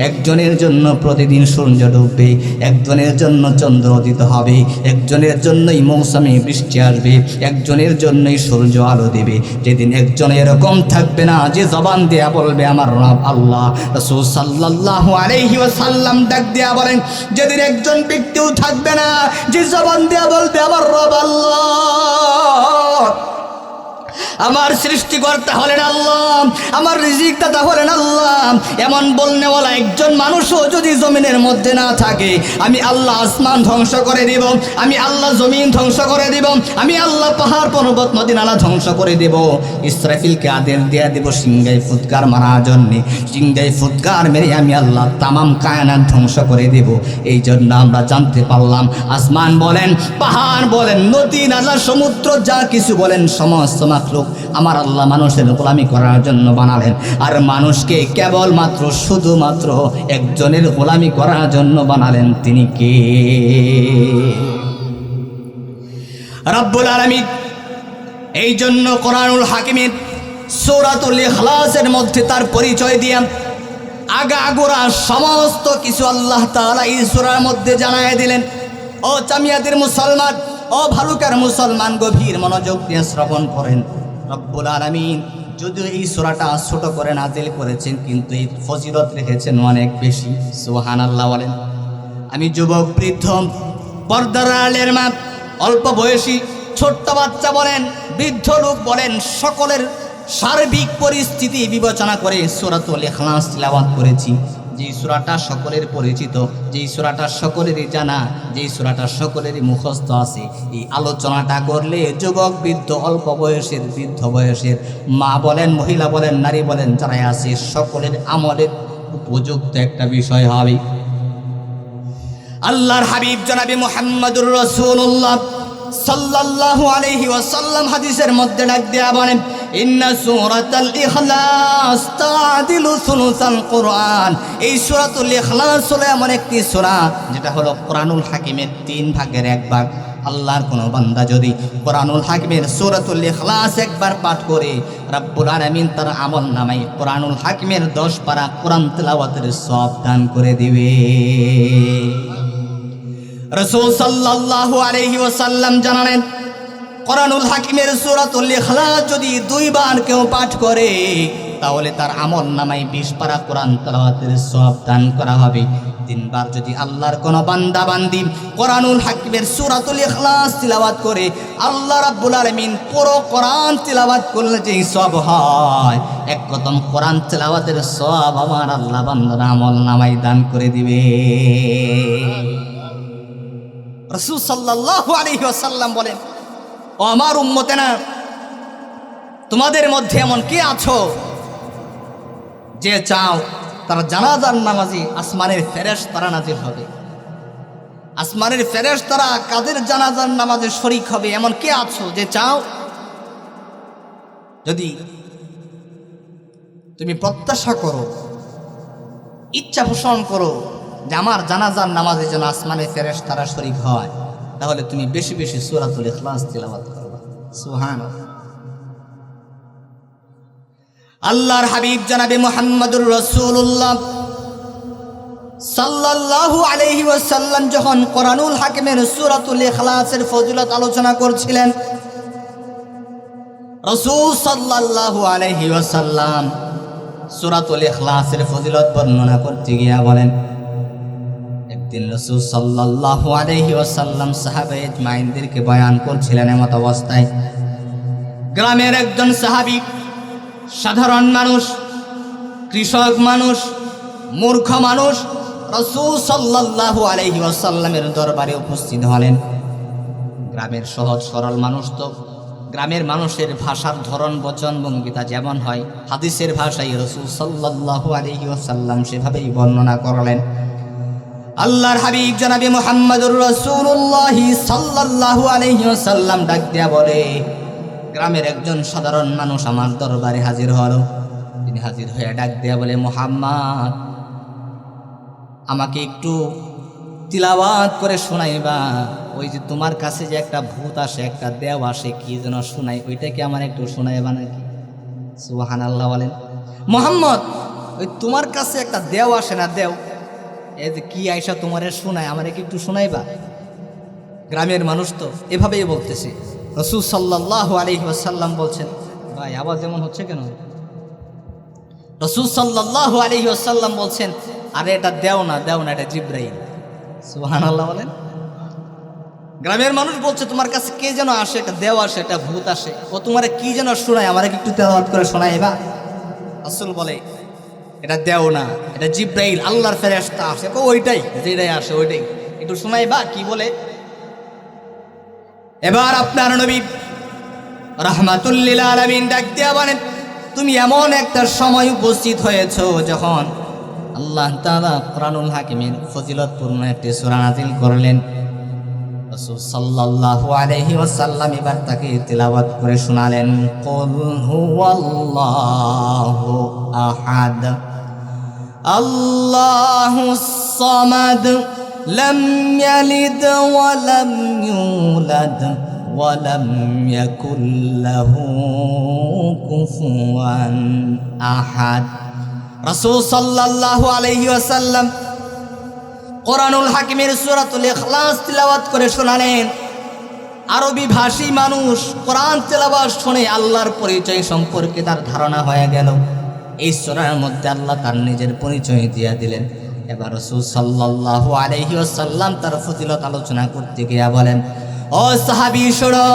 একজনের জন্য প্রতিদিন সূর্য ডুববে, একজনের জন্য চন্দ্র উদিত হবে, একজনের জন্যই মৌসুমে বৃষ্টি আসবে, একজনের জন্যই সূর্য আলো দেবে। যেদিন একজন এরকম থাকবে না যে জবান দেয়া বলবে আমার রব আল্লাহ, রাসূল সাল্লাল্লাহু আলাইহি ওয়াসাল্লাম ডাক দেয়া বলেন, যেদিন একজন ব্যক্তিও থাকবে না যে জবান দেয়া বলবে আমার রব আল্লাহ, আমার সৃষ্টিকর্তা হলেন আল্লাহ, আমার রিজিকদাতা হলেন আল্লাহ, এমন বলনেওয়ালা একজন মানুষও যদি জমিনের মধ্যে না থাকে, আমি আল্লাহ আসমান ধ্বংস করে দিব, আমি আল্লাহ জমিন ধ্বংস করে দিব, আমি আল্লাহ পাহাড় পর্বত নদী নালা ধ্বংস করে দেব। ইসরাফিলকে আদেশ দেয়া দেব সিংহায় ফুৎকার মারার জন্যে, সিংহায় ফুৎকার মেরে আমি আল্লাহ তামাম কায়নাত ধ্বংস করে দেব। এই জন্য আমরা জানতে পারলাম আসমান বলেন, পাহাড় বলেন, নদী নালা সমুদ্র যা কিছু বলেন সমস্ত মাখলুক আমার আল্লাহ মানুষের গোলামি করার জন্য বানালেন। আর মানুষকে কেবলমাত্র শুধুমাত্র একজনের গোলামি করার জন্য বানালেন, তিনি কে? রব্বুল আলামিন। এই জন্য কোরআনুল হাকিমের সূরাতুল ইখলাসের মধ্যে তার পরিচয় দিয়ে আগাগোড়া সমস্ত কিছু আল্লাহ তাআলা এই সূরার মধ্যে জানায় দিলেন। ও চামিয়াদের মুসলমান, ও ভালুকার মুসলমান, গভীর মনোযোগ দিয়ে শ্রবণ করেন। রব্বুল আলামিন যদিও এই সূরাটা ছোট করে নাজিল করেছেন, কিন্তু এই ফজিলত রেখেছেন অনেক বেশি। সুবহানাল্লাহ বলেন। আমি যুবক, বৃদ্ধ, পর্দার আড়ালের মা, অল্প বয়সী, ছোট্ট বাচ্চা বলেন, বৃদ্ধ লোক বলেন, সকলের সার্বিক পরিস্থিতি বিবেচনা করে সূরাতুল ইখলাস তিলাওয়াত করেছি। যেই সূরাটা সকলের পরিচিত, যেই সূরাটা সকলেরই জানা, যেই সূরাটা সকলেরই মুখস্থ আছে, এই আলোচনাটা করলে যুবক, বৃদ্ধ, অল্প বয়সের, বৃদ্ধ বয়সের, মা বলেন, মহিলা বলেন, নারী বলেন, যারাই আছে সকলের আমলের উপযুক্ত একটা বিষয় হবে। আল্লাহর হাবিব জনাবি মুহাম্মদুর রাসূলুল্লাহ সাল্লাল্লাহু আলাইহি ওয়াসাল্লাম হাদিসের মধ্যে ডাক দেয়া বলেন, ইন্না সূরাতাল ইখলাস তা'দিলু সুলুসাল কুরআন। এই সূরাতুল ইখলাস হলো এমন একটি সূরা যেটা হলো কোরআনুল হাকিমের 3 ভাগের 1 ভাগ। আল্লাহর কোনো বান্দা যদি কোরআনুল হাকিমের সূরাতুল ইখলাস একবার পাঠ করে, রব্বুল আলামিন তার আমলনামায় কোরআনুল হাকিমের 10 পারা কোরআন তেলাওয়াতের সওয়াব দান করে দিবে। রাসূল সাল্লাল্লাহু আলাইহি ওয়াসাল্লাম জানালেন, কোরআনুল হাকিমের সূরাতুল ইখলাস যদি 2 বার কেউ পাঠ করে তাহলে তার আমল নামায় 20 পারা কোরআন তেলাওয়াতের সওয়াব দান করা হবে। 3 বার যদি আল্লাহর কোন বান্দা বান্দি কোরআনুল হাকিমের সূরাতুল ইখলাস তিলাওয়াত করে, আল্লাহ রাব্বুল আলামিন পুরো কোরআন তিলাওয়াত করলে যে সওয়াব হয়, এক কদম কোরআন তিলাওয়াতের সওয়াব আমার আল্লাহ বান্দার আমল নামায় দান করে দিবে। রাসূল সাল্লাল্লাহু আলাইহি ওয়াসাল্লাম বলেন, ও আমার উম্মতেরা, তোমাদের মধ্যে এমন কে আছো যে চাও তারা জানাজার নামাজে আসমানের ফেরেশতারা নাজিল হবে? আসমানের ফেরেশতারা কাদের জানাজার নামাজে শরীক হবে এমন কে আছো যে চাও? যদি তুমি প্রত্যাশা করো, ইচ্ছা পোষণ করো যে আমার জানাজার নামাজে যেন আসমানের ফেরেশতারা শরীক হয়, তাহলে তুমি বেশি বেশি সূরাতুল ইখলাস তিলাওয়াত করবা। সুবহানাল্লাহ। আল্লাহর হাবিব জনাবে মুহাম্মদুর রাসূলুল্লাহ সাল্লাল্লাহু আলাইহি ওয়াসাল্লাম যখন কোরআনুল হাকিমের সূরাতুল ইখলাসের ফজিলত আলোচনা করছিলেন, রাসূল সাল্লাল্লাহু আলাইহি ওয়াসাল্লাম সূরাতুল ইখলাসের ফজিলত বর্ণনা করতে গিয়ে বলেন, একদিন রাসূল সাল্লাল্লাহু আলাইহি ওয়াসাল্লাম সাহাবায়ে আজমাইনদেরকে বয়ান করছিলেন। এমত অবস্থায় গ্রামের একজন সাহাবী, সাধারণ মানুষ, কৃষক মানুষ, মূর্খ মানুষ রাসূল সাল্লাল্লাহু আলাইহি ওয়াসাল্লামের দরবারে উপস্থিত হলেন। গ্রামের সহজ সরল মানুষ তো গ্রামের মানুষের ভাষার ধরন বচন ভঙ্গিতা যেমন হয়, হাদিসের ভাষায় রাসূল সাল্লাল্লাহু আলাইহি ওয়াসাল্লাম সেভাবেই বর্ণনা করলেন। আল্লাহর হাবিব জনাবে মুহাম্মদুর রাসূলুল্লাহ সাল্লাল্লাহু আলাইহি ওয়াসাল্লাম ডাক দিয়া বলে, গ্রামের একজন সাধারণ মানুষ আমার দরবারে হাজির হলো। তিনি হাজির হয়ে ডাক দিয়া বলে, মুহাম্মদ, আমাকে একটু তিলাওয়াত করে শোনাইবা। ওই যে তোমার কাছে যে একটা ভূত আসে, একটা দেও আসে, কি যেন শোনাই, ওইটাকে আমার একটু শোনাইবা নাকি? সুবহানাল্লাহ বলেন। মুহাম্মদ, ওই তোমার কাছে একটা দেও আসে না, দেও, এই যে কি আয়সা তোমারে শোনায়, আমারে কি একটু শোনাইবা? গ্রামের মানুষ তো এভাবেই বলতেছে। রাসূল সাল্লাল্লাহু আলাইহি ওয়াসাল্লাম বলছেন, ভাই আওয়াজ যেমন হচ্ছে কেন? রাসূল সাল্লাল্লাহু আলাইহি ওয়াসাল্লাম বলছেন, আরে এটা দেও না, দেও না, এটা জিবরাইল। সুবহানাল্লাহ বলেন। গ্রামের মানুষ বলছে, তোমার কাছে কে যেন আসে, একটা দেও আসে, একটা ভূত আসে, ও তোমারে কি যেন শোনায়, আমারে কি একটু তেলাওয়াত করে শোনাইবা? রাসূল বলে, এটা দেও না, এটা জিবরাইল, আল্লাহর ফেরেশতা আসে। ওইটাই, যেটাই আসে ওইটাই, একটু শোনাইবা কি বলে? এবার আপনার নবী রাহমাতুল লিল আলামিন ডাক দিয়া বলেন, তুমি এমন একটা সময় উপস্থিত হয়েছো যখন আল্লাহ তাআলা কোরআনুল হাকিমের ফজিলতপূর্ণ একটি সূরা নাযিল করলেন। রাসূল সাল্লাল্লাহু আলাইহি ওয়াসাল্লাম এবার তাকে তিলাওয়াত করে শোনালেন, কুল হুয়াল্লাহু আহাদ আল্লাহুস সামাদ লাম ইয়ালিদ ওয়া লাম ইউলাদ ওয়া লাম ইয়াকুল লাহু কুফুয়ান আহাদ। রাসূল সাল্লাল্লাহু আলাইহি ওয়াসাল্লাম কোরআনুল হাকিমের সূরাতুল ইখলাস তিলাওয়াত করে শোনালেন। আরবি ভাষী মানুষ কোরআন তেলাওয়াত শুনে আল্লাহর পরিচয় সম্পর্কে তার ধারণা হয়ে গেল। এই সূরার মধ্যে আল্লাহ তার নিজের পরিচয় দিয়ে দিলেন। এবার রাসূল সাল্লাল্লাহু আলাইহি ওয়াসাল্লাম তার ফজিলত আলোচনা করতে গিয়ে বলেন, ও সাহাবী শোনো,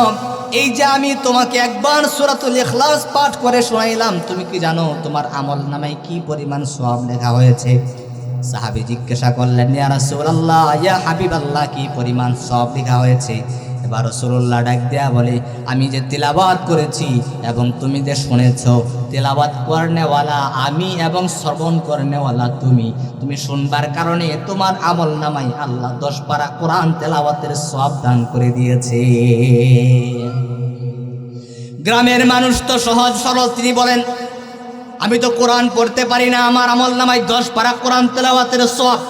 এই যে আমি তোমাকে একবার সূরাতুল ইখলাস পাঠ করে শোনাইলাম, তুমি কি জানো তোমার আমল নামায় কি পরিমাণ সওয়াব লেখা হয়েছে? সাহাবী জিজ্ঞাসা করলেন, ইয়া রাসূলুল্লাহ, ইয়া হাবিবাল্লাহ, কি পরিমাণ সওয়াব লেখা হয়েছে? এবার রাসূলুল্লাহ ডাক দেয়া বলে, আমি যে তিলাওয়াত করেছি এবং তুমি যে শুনেছো, তিলাওয়াত করনেওয়ালা আমি এবং শ্রবণ করনেওয়ালা তুমি। তুমি শুনবার কারণে তোমার আমল নামায় আল্লাহ 10 পারা কোরআন তেলাওয়াতের সওয়াব দান করে দিয়েছে। গ্রামের মানুষ তো সহজ সরল, তিনি বলেন, আমি তো কোরআন পড়তে পারি না, আমার আমল নামায় 10 পারা কোরআন তেলাওয়াতের সওয়াব।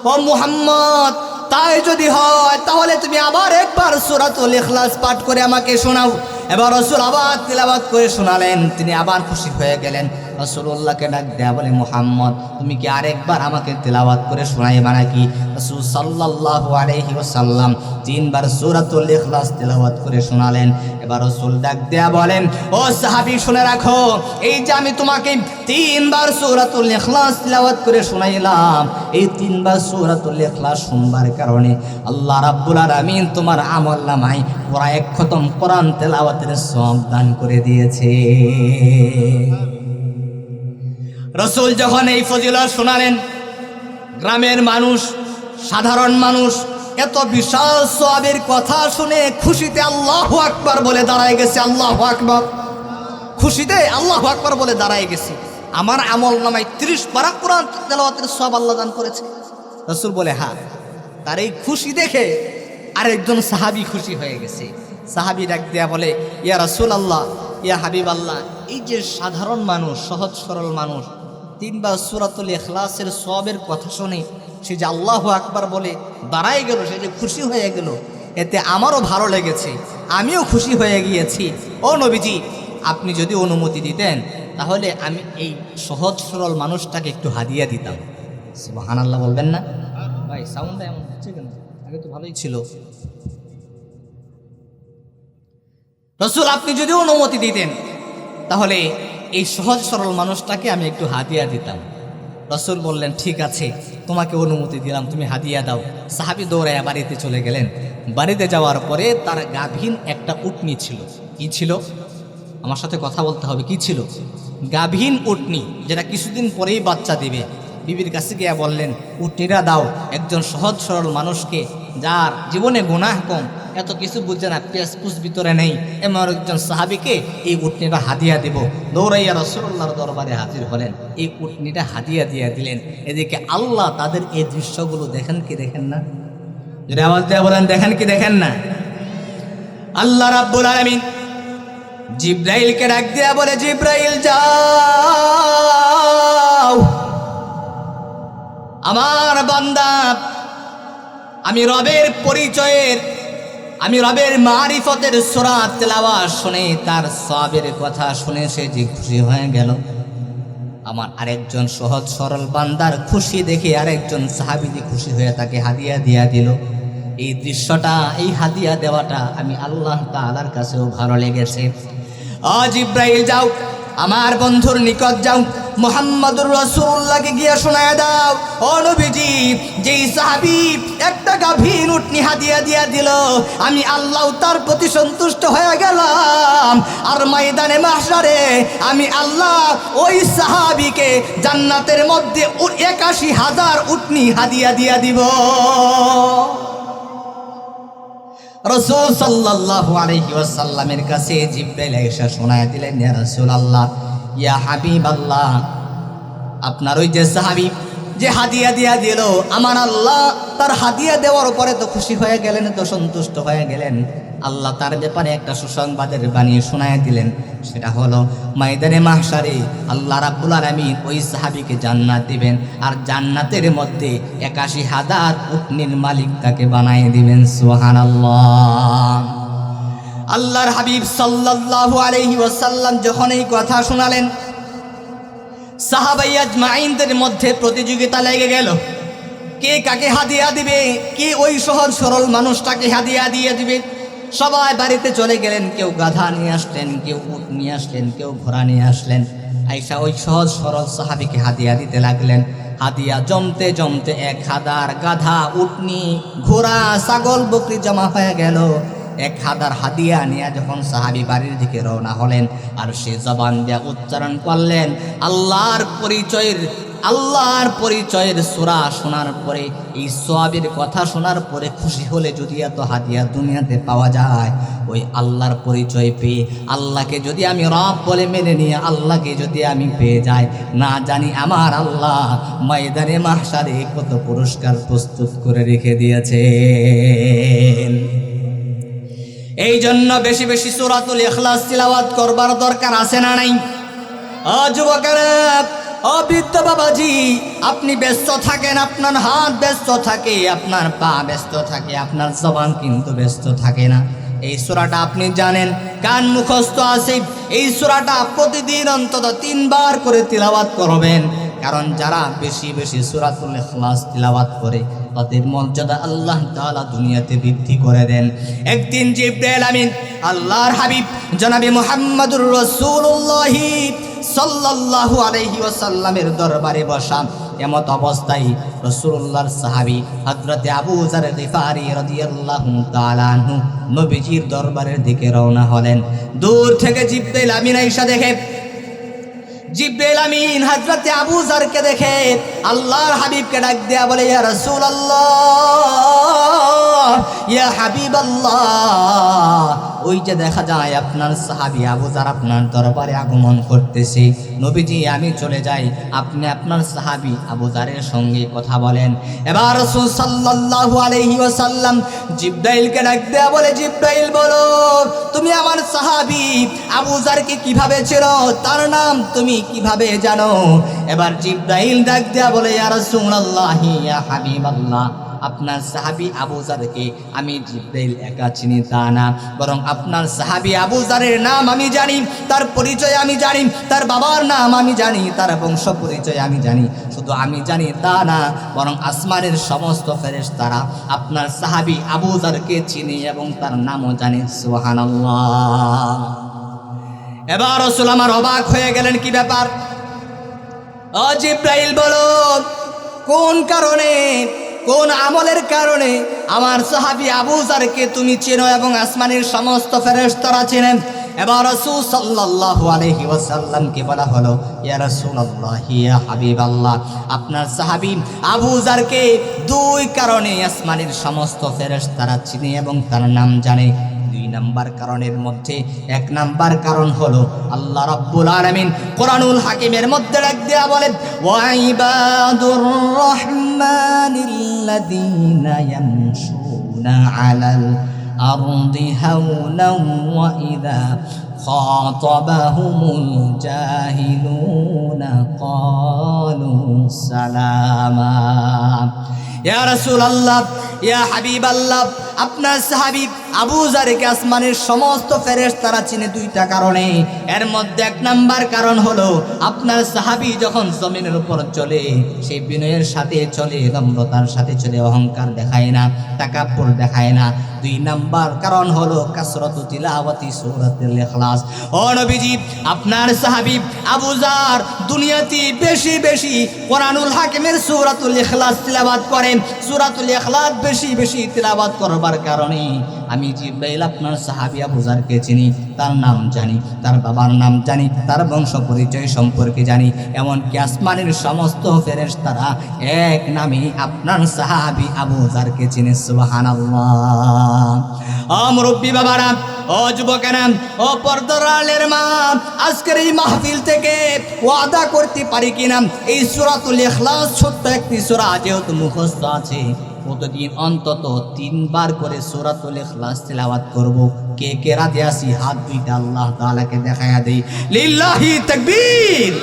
ও মুহাম্মদ, তাই যদি হয় তাহলে তুমি আবার একবার সূরাতুল ইখলাস পাঠ করে আমাকে শোনাও। এবার রাসূল আবার তিলাওয়াত করে শোনালেন। তিনি আবার খুশি হয়ে গেলেন। রাসূলুল্লাহকে ডাক দেয়া বলে, মুহাম্মদ তুমি কি আরেকবার আমাকে তেলাওয়াত করে শোনাইবা নাকি? রাসূল সাল্লাল্লাহু আলাইহি ওয়াসাল্লাম 3 বার সূরাতুল ইখলাস তেলাওয়াত করে শোনালেন। এবার রাসূল ডাক দেয়া বলেন, ও সাহাবী শুনে রাখো, এই যে আমি তোমাকে 3 বার সূরাতুল ইখলাস তেলাওয়াত করে শোনাইলাম, এই 3 বার সূরাতুল ইখলাস শুনবার কারণে আল্লাহ রাব্বুল আলামিন তোমার আমলনামায় পুরা 1 খতম কোরআন তেলাওয়াতের সওয়াব দান করে দিয়েছে। রাসূল যখন এই ফজিলত শোনালেন, গ্রামের মানুষ, সাধারণ মানুষ এত বিশাল সওয়াবের কথা শুনে খুশিতে আল্লাহু আকবার বলে দাঁড়ায় গেছে। আল্লাহু আকবার, খুশিতে আল্লাহু আকবার বলে দাঁড়ায় গেছে। আমার আমলনামায় 30 পারা কোরআন তেলাওয়াতের সওয়াব আল্লাহ দান করেছে। রাসূল বলে, হ্যাঁ। তার এই খুশি দেখে আরেকজন সাহাবী খুশি হয়ে গেছে। সাহাবী ডাক দেয়া বলে, ইয়া রাসূলুল্লাহ, ইয়া হাবিবাল্লাহ, এই যে সাধারণ মানুষ, সহজ সরল মানুষ 3 বার সূরাতুল ইখলাসের সওয়াবের কথা শুনে সে যে আল্লাহু আকবার বলে দাঁড়ায় গেল, সে যে খুশি হয়ে গেল, এতে আমারও ভালো লেগেছে, আমিও খুশি হয়ে গিয়েছি। ও নবীজি, আপনি যদি অনুমতি দিতেন তাহলে আমি এই সহজ সরল মানুষটাকে একটু হাদিয়া দিতাম। সুবহানাল্লাহ বলবেন না ভাই? সাউন্ডটা এমন হচ্ছে কেন? আগে তো ভালোই ছিল। রাসূল আপনি যদি অনুমতি দিতেন তাহলে এই সহজ সরল মানুষটাকে আমি একটু হাদিয়া দিতাম। রাসূল বললেন, ঠিক আছে, তোমাকে অনুমতি দিলাম, তুমি হাদিয়া দাও। সাহাবী দৌড়ায়া বাড়িতে চলে গেলেন। বাড়িতে যাওয়ার পরে তার গাভীন একটা উটনি ছিল। কি ছিল? আমার সাথে কথা বলতে হবে। কি ছিল? গাভীন উটনি, যেটা কিছুদিন পরেই বাচ্চা দিবে। বিবির কাছে গিয়ে বললেন, উটনিটা দাও একজন সহজ সরল মানুষকে, যার জীবনে গুনাহ কম, এত কিছু বুঝে না, পেঁয়াজ ভিতরে নেই, এমন একজন সাহাবীকে এই উটনিটা হাদিয়া দেব। দৌড়াইয়া রাসূলুল্লাহর দরবারে হাজির হলেন, এই উটনিটা হাদিয়া দিয়ে দিলেন। এদিকে আল্লাহ তাদের এই দৃশ্যগুলো দেখেন কি দেখেন না? যদি আওয়াজ দিয়ে বলেন, দেখেন কি দেখেন না? আল্লাহ রাব্বুল আলামিন জিবরাইলকে ডাক দেয়া বলে, জিবরাইল যাও, আমার বান্দা আমি রবের পরিচয়ের, আমি রবের মারিফতের সূরা তেলাওয়াত শুনে তার সওয়াবের কথা শুনে সে যে খুশি হয়ে গেল, আমার আরেকজন সহজ সরল বান্দার খুশি দেখে আরেকজন সাহাবী খুশি হয়ে তাকে হাদিয়া দিয়া দিল। এই দৃশ্যটা, এই হাদিয়া দেওয়াটা আমি আল্লাহ তাআলার কাছেও ভালো লেগেছে। ও জিবরাইল যাও, আমার বন্ধুর নিকট যাও, মুহাম্মদুর রাসূলুল্লাহকে গিয়ে শোনায় দাও, ও নবীজি, যেই সাহাবী একটা গাভীন উটনি হাদিয়া দিয়া দিল, আমি আল্লাহ তার প্রতি সন্তুষ্ট হয়ে গেলাম। আর ময়দানে মাহশারে আমি আল্লাহ ওই সাহাবীকে জান্নাতের মধ্যে ৮১,০০০ উটনি হাদিয়া দিয়া দিব। রাসূল সাল্লাল্লাহু আলাইহি ওয়াসাল্লামের কাছে জিবরাইল এসে শোনায় দিলেন, ইয়া রাসূলুল্লাহ, ইয়া হাবিবাল্লাহ, আপনার ওই যে সাহাবী যে হাদিয়া দিয়া দিল, আমার আল্লাহ তার হাদিয়া দেওয়ার পরে তো খুশি হয়ে গেলেন, তো সন্তুষ্ট হয়ে গেলেন। আল্লাহ তার ব্যাপারে একটা সুসংবাদের বাণী শোনায় দিলেন, সেটা হলো ময়দানে মাহশারে আল্লাহ রাব্বুল আলামিন ওই সাহাবীকে জান্নাত দিবেন, আর জান্নাতের মধ্যে ৮১,০০০ উটনির মালিক তাকে বানায় দিবেন। সুবহানাল্লাহ। আল্লাহর হাবিব সাল্লাল্লাহু আলাইহি ওয়াসাল্লাম যখন এই কথা শোনালেন, সাহাবায়ে আজমাইনদের মধ্যে প্রতিযোগিতা লেগে গেল, কে কাকে হাদিয়া দিবে, কে ওই সহজ সরল মানুষটাকে হাদিয়া দিয়ে দিবে। সবাই বাড়িতে চলে গেলেন, কেউ গাধা নিয়ে আসলেন, কেউ উট নিয়ে আসলেন, কেউ ঘোড়া নিয়ে আসলেন। আয়েশা ওই সহজ সরল সাহাবীকে হাদিয়া দিতে লাগলেন। হাদিয়া জমতে জমতে ১,০০০ গাধা, উটনি, ঘোড়া, ছাগল, বকরি জমা হয়ে গেল। ১,০০০ হাদিয়া নিয়ে যখন সাহাবী বাড়ির দিকে রওনা হলেন, আর সে জবান দিয়ে উচ্চারণ করলেন আল্লাহর পরিচয়ের সূরা শোনার পরে, এই সওয়াবের কথা শোনার পরে খুশি হলে যদি এত হাদিয়া দুনিয়াতে পাওয়া যায়, ওই আল্লাহর পরিচয় পেয়ে, আল্লাহকে যদি আমি রব বলে মেনে নিয়ে আল্লাহকে যদি আমি পেয়ে যাই, না জানি আমার আল্লাহ ময়দানে মাহশারে কত পুরস্কার প্রস্তুত করে রেখে দিয়েছেন। এই জন্য বেশি বেশি সূরাতুল ইখলাস তিলাওয়াত করবার দরকার আছে না নাই? ও যুবকেরা, ও বৃদ্ধ বাবাজি, আপনি ব্যস্ত থাকেন, আপনার হাত ব্যস্ত থাকে, আপনার পা ব্যস্ত থাকে, আপনার জবান কিন্তু ব্যস্ত থাকে না। এই সূরাটা আপনি জানেন, কান মুখস্থ আছে। এই সূরাটা প্রতিদিন অন্তত 3 বার করে তিলাওয়াত করবেন, কারণ যারা বেশি বেশি সূরাতুল ইখলাস তিলাওয়াত করে তাদের মর্যাদা আল্লাহ তাআলা দুনিয়াতে বৃদ্ধি করে দেন। একদিন জিবরাইল আমিন আল্লাহর হাবিব জনাবে মুহাম্মদুর রাসূলুল্লাহ সাল্লাল্লাহু আলাইহি ওয়াসাল্লামের দরবারে বসা, এমত অবস্থায় রাসূলুল্লাহর সাহাবী হযরতে আবু যার গিফারি রাদিয়াল্লাহু তাআলা আনহু নবীজির দরবারের দিকে রওনা হলেন। দূর থেকে জিবরাইল আমিন আয়েশা দেখে, জিবরাইল আমিন হযরতে আবু যারকে দেখে আল্লাহর হাবিবকে ডাক দেয়া বলে, ইয়া রাসূলুল্লাহ, ইয়া হাবিবাল্লাহ, ওই যে দেখা যায় আপনার সাহাবী আবু যার আপনার দরবারে আগমন করতেছে। নবীজি আমি চলে যাই, আপনি আপনার সাহাবী আবু যারের সঙ্গে কথা বলেন। এবার রাসূল সাল্লাল্লাহু আলাইহি ওয়াসাল্লাম জিবরাইলকে ডাক দেয়া বলে, জিবরাইল বলো, তুমি আমার সাহাবী আবু যারকে কিভাবে চেনো, তার নাম তুমি কিভাবে জানো? এবার জিবরাইল ডাক দেয়া বলে, ইয়া রাসূলুল্লাহ, ইয়া হাবিবাল্লাহ, আপনার সাহাবী আবু যারকে আমি জিবরাইল একা চিনি তা না, বরং আপনার সাহাবী আবু যারের নাম আমি জানি, তার পরিচয় আমি জানি, তার বাবার নাম আমি জানি, তার বংশ পরিচয় আমি জানি। শুধু আমি জানি তা না, বরং আসমানের সমস্ত ফেরেশতারা আপনার সাহাবী আবু যারকে চিনি এবং তার নামও জানি। সুবহানাল্লাহ। এবার রাসূল আমার অবাক হয়ে গেলেন, কি ব্যাপার? ও জিবরাইল বলো, কোন কারণে, কোন আমলের কারণে আমার সাহাবী আবু যারকে তুমি চেনো এবং আসমানের সমস্ত ফেরেশতারা চেনেন? এবার রাসূল সাল্লাল্লাহু আলাইহি ওয়াসাল্লামকে বলা হলো, ইয়া রাসূলুল্লাহ, ইয়া হাবিবাল্লাহ, আপনার সাহাবী আবু যারকে 2 কারণে আসমানের সমস্ত ফেরেশতারা চিনে এবং তার নাম জানে। 2 নাম্বার কারণের মধ্যে 1 নাম্বার কারণ হলো আল্লাহ রাব্বুল আলামিন কোরআনুল হাকিমের মধ্যে ডাক দেয়া বলেন, ওয়া ইবাদুর রাহমানিল্লাযীনা ইয়ামশুনা আলাল আরদি হাওনান ওয়া ইযা খাতাবাহুমুল জাহিলুনা ক্বালু সালামা। ইয়া রাসূলুল্লাহ, ইয়া হাবিবাল্লাহ, আপনার সাহাবী আবু যারকে আসমানের সমস্ত ফেরেশতারা চিনে 2টা কারণে। এর মধ্যে 1 নাম্বার কারণ হলো আপনার সাহাবী যখন জমিনের উপর চলে সেই বিনয়ের সাথে চলে, নম্রতার সাথে চলে, অহংকার দেখায় না, তাকাব্বুর দেখায় না। 2 নাম্বার কারণ হলো কাসরাতু তিলাওয়াতি সূরাতুল ইখলাস। ও নবীজি, আপনার সাহাবী আবু যার দুনিয়াতে বেশি বেশি কোরআনুল হাকিমের সূরাতুল ইখলাস তিলাওয়াত করেন। সূরাতুল ইখলাস বেশি বেশি তিলাওয়াত করবার কারণে আমি জিবরাইল আপনার সাহাবী আবু যারকে চিনি, তার নাম জানি, তার বাবার নাম জানি, তার বংশ পরিচয় সম্পর্কে জানি। এমনকি আসমানের সমস্ত ফেরেশতারা এক নামে আপনার সাহাবী আবু যারকে চিনে। সুবহানাল্লাহ। ও মুরব্বী বাবারা, ও যুবকেরা, ও পর্দার আড়ালের মা, আজকের এই মাহফিল থেকে ওয়াদা করতে পারি কিনা এই সূরাতুল ইখলাস ছোট্ট একটি সূরা যেহেতু মুখস্থ আছে, প্রতিদিন অন্তত 3 বার করে সূরাতুল ইখলাস তিলাওয়াত করব। কে কে রাজি আছি? হাত 2টা আল্লাহ তাআলাকে দেখায়া দেই। লিল্লাহি তাকবীর,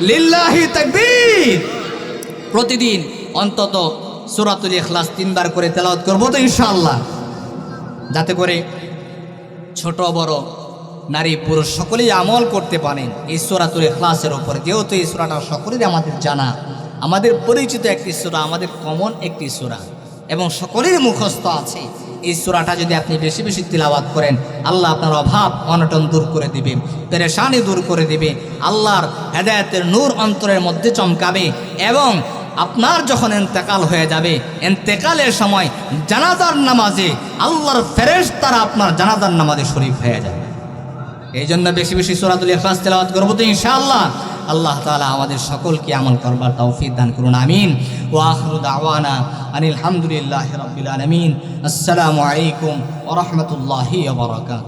লিল্লাহি তাকবীর। প্রতিদিন অন্তত সূরাতুল ইখলাস 3 বার করে তেলাওয়াত করব তো ইনশাআল্লাহ, যাতে করে ছোট বড় নারী পুরুষ সকলেই আমল করতে পারেন এই সূরাতুল ইখলাসের উপর। যেহেতু এই সূরাটা সকলেরই আমাদের জানা, আমাদের পরিচিত একটি সূরা, আমাদের কমন একটি সূরা এবং সকলের মুখস্থ আছে। এই সূরাটা যদি আপনি বেশি বেশি তিলাওয়াত করেন, আল্লাহ আপনার অভাব অনটন দূর করে দিবে, পেরেশানি দূর করে দিবে, আল্লাহর হেদায়েতের নূর অন্তরের মধ্যে চমকাবে এবং আপনার যখন ইন্তেকাল হয়ে যাবে, ইন্তেকালের সময় জানাজার নামাজে আল্লাহর ফেরেশতারা আপনার জানাজার নামাজে শরীক হয়ে যাবে। এই জন্য বেশি বেশি সূরাতুল ইখলাস তেলাওয়াত করব তো ইনশাআল্লাহ। আল্লাহ তাআলা আমাদের সকলকে আমল করবার তৌফিক দান করুন, আমিন। ওয়া আখিরু দাওয়ানা আনিল হামদুলিল্লাহি রাব্বিল আলামিন। আসসালামু আলাইকুম ওয়া রাহমাতুল্লাহি ওয়া বারাকাতুহু।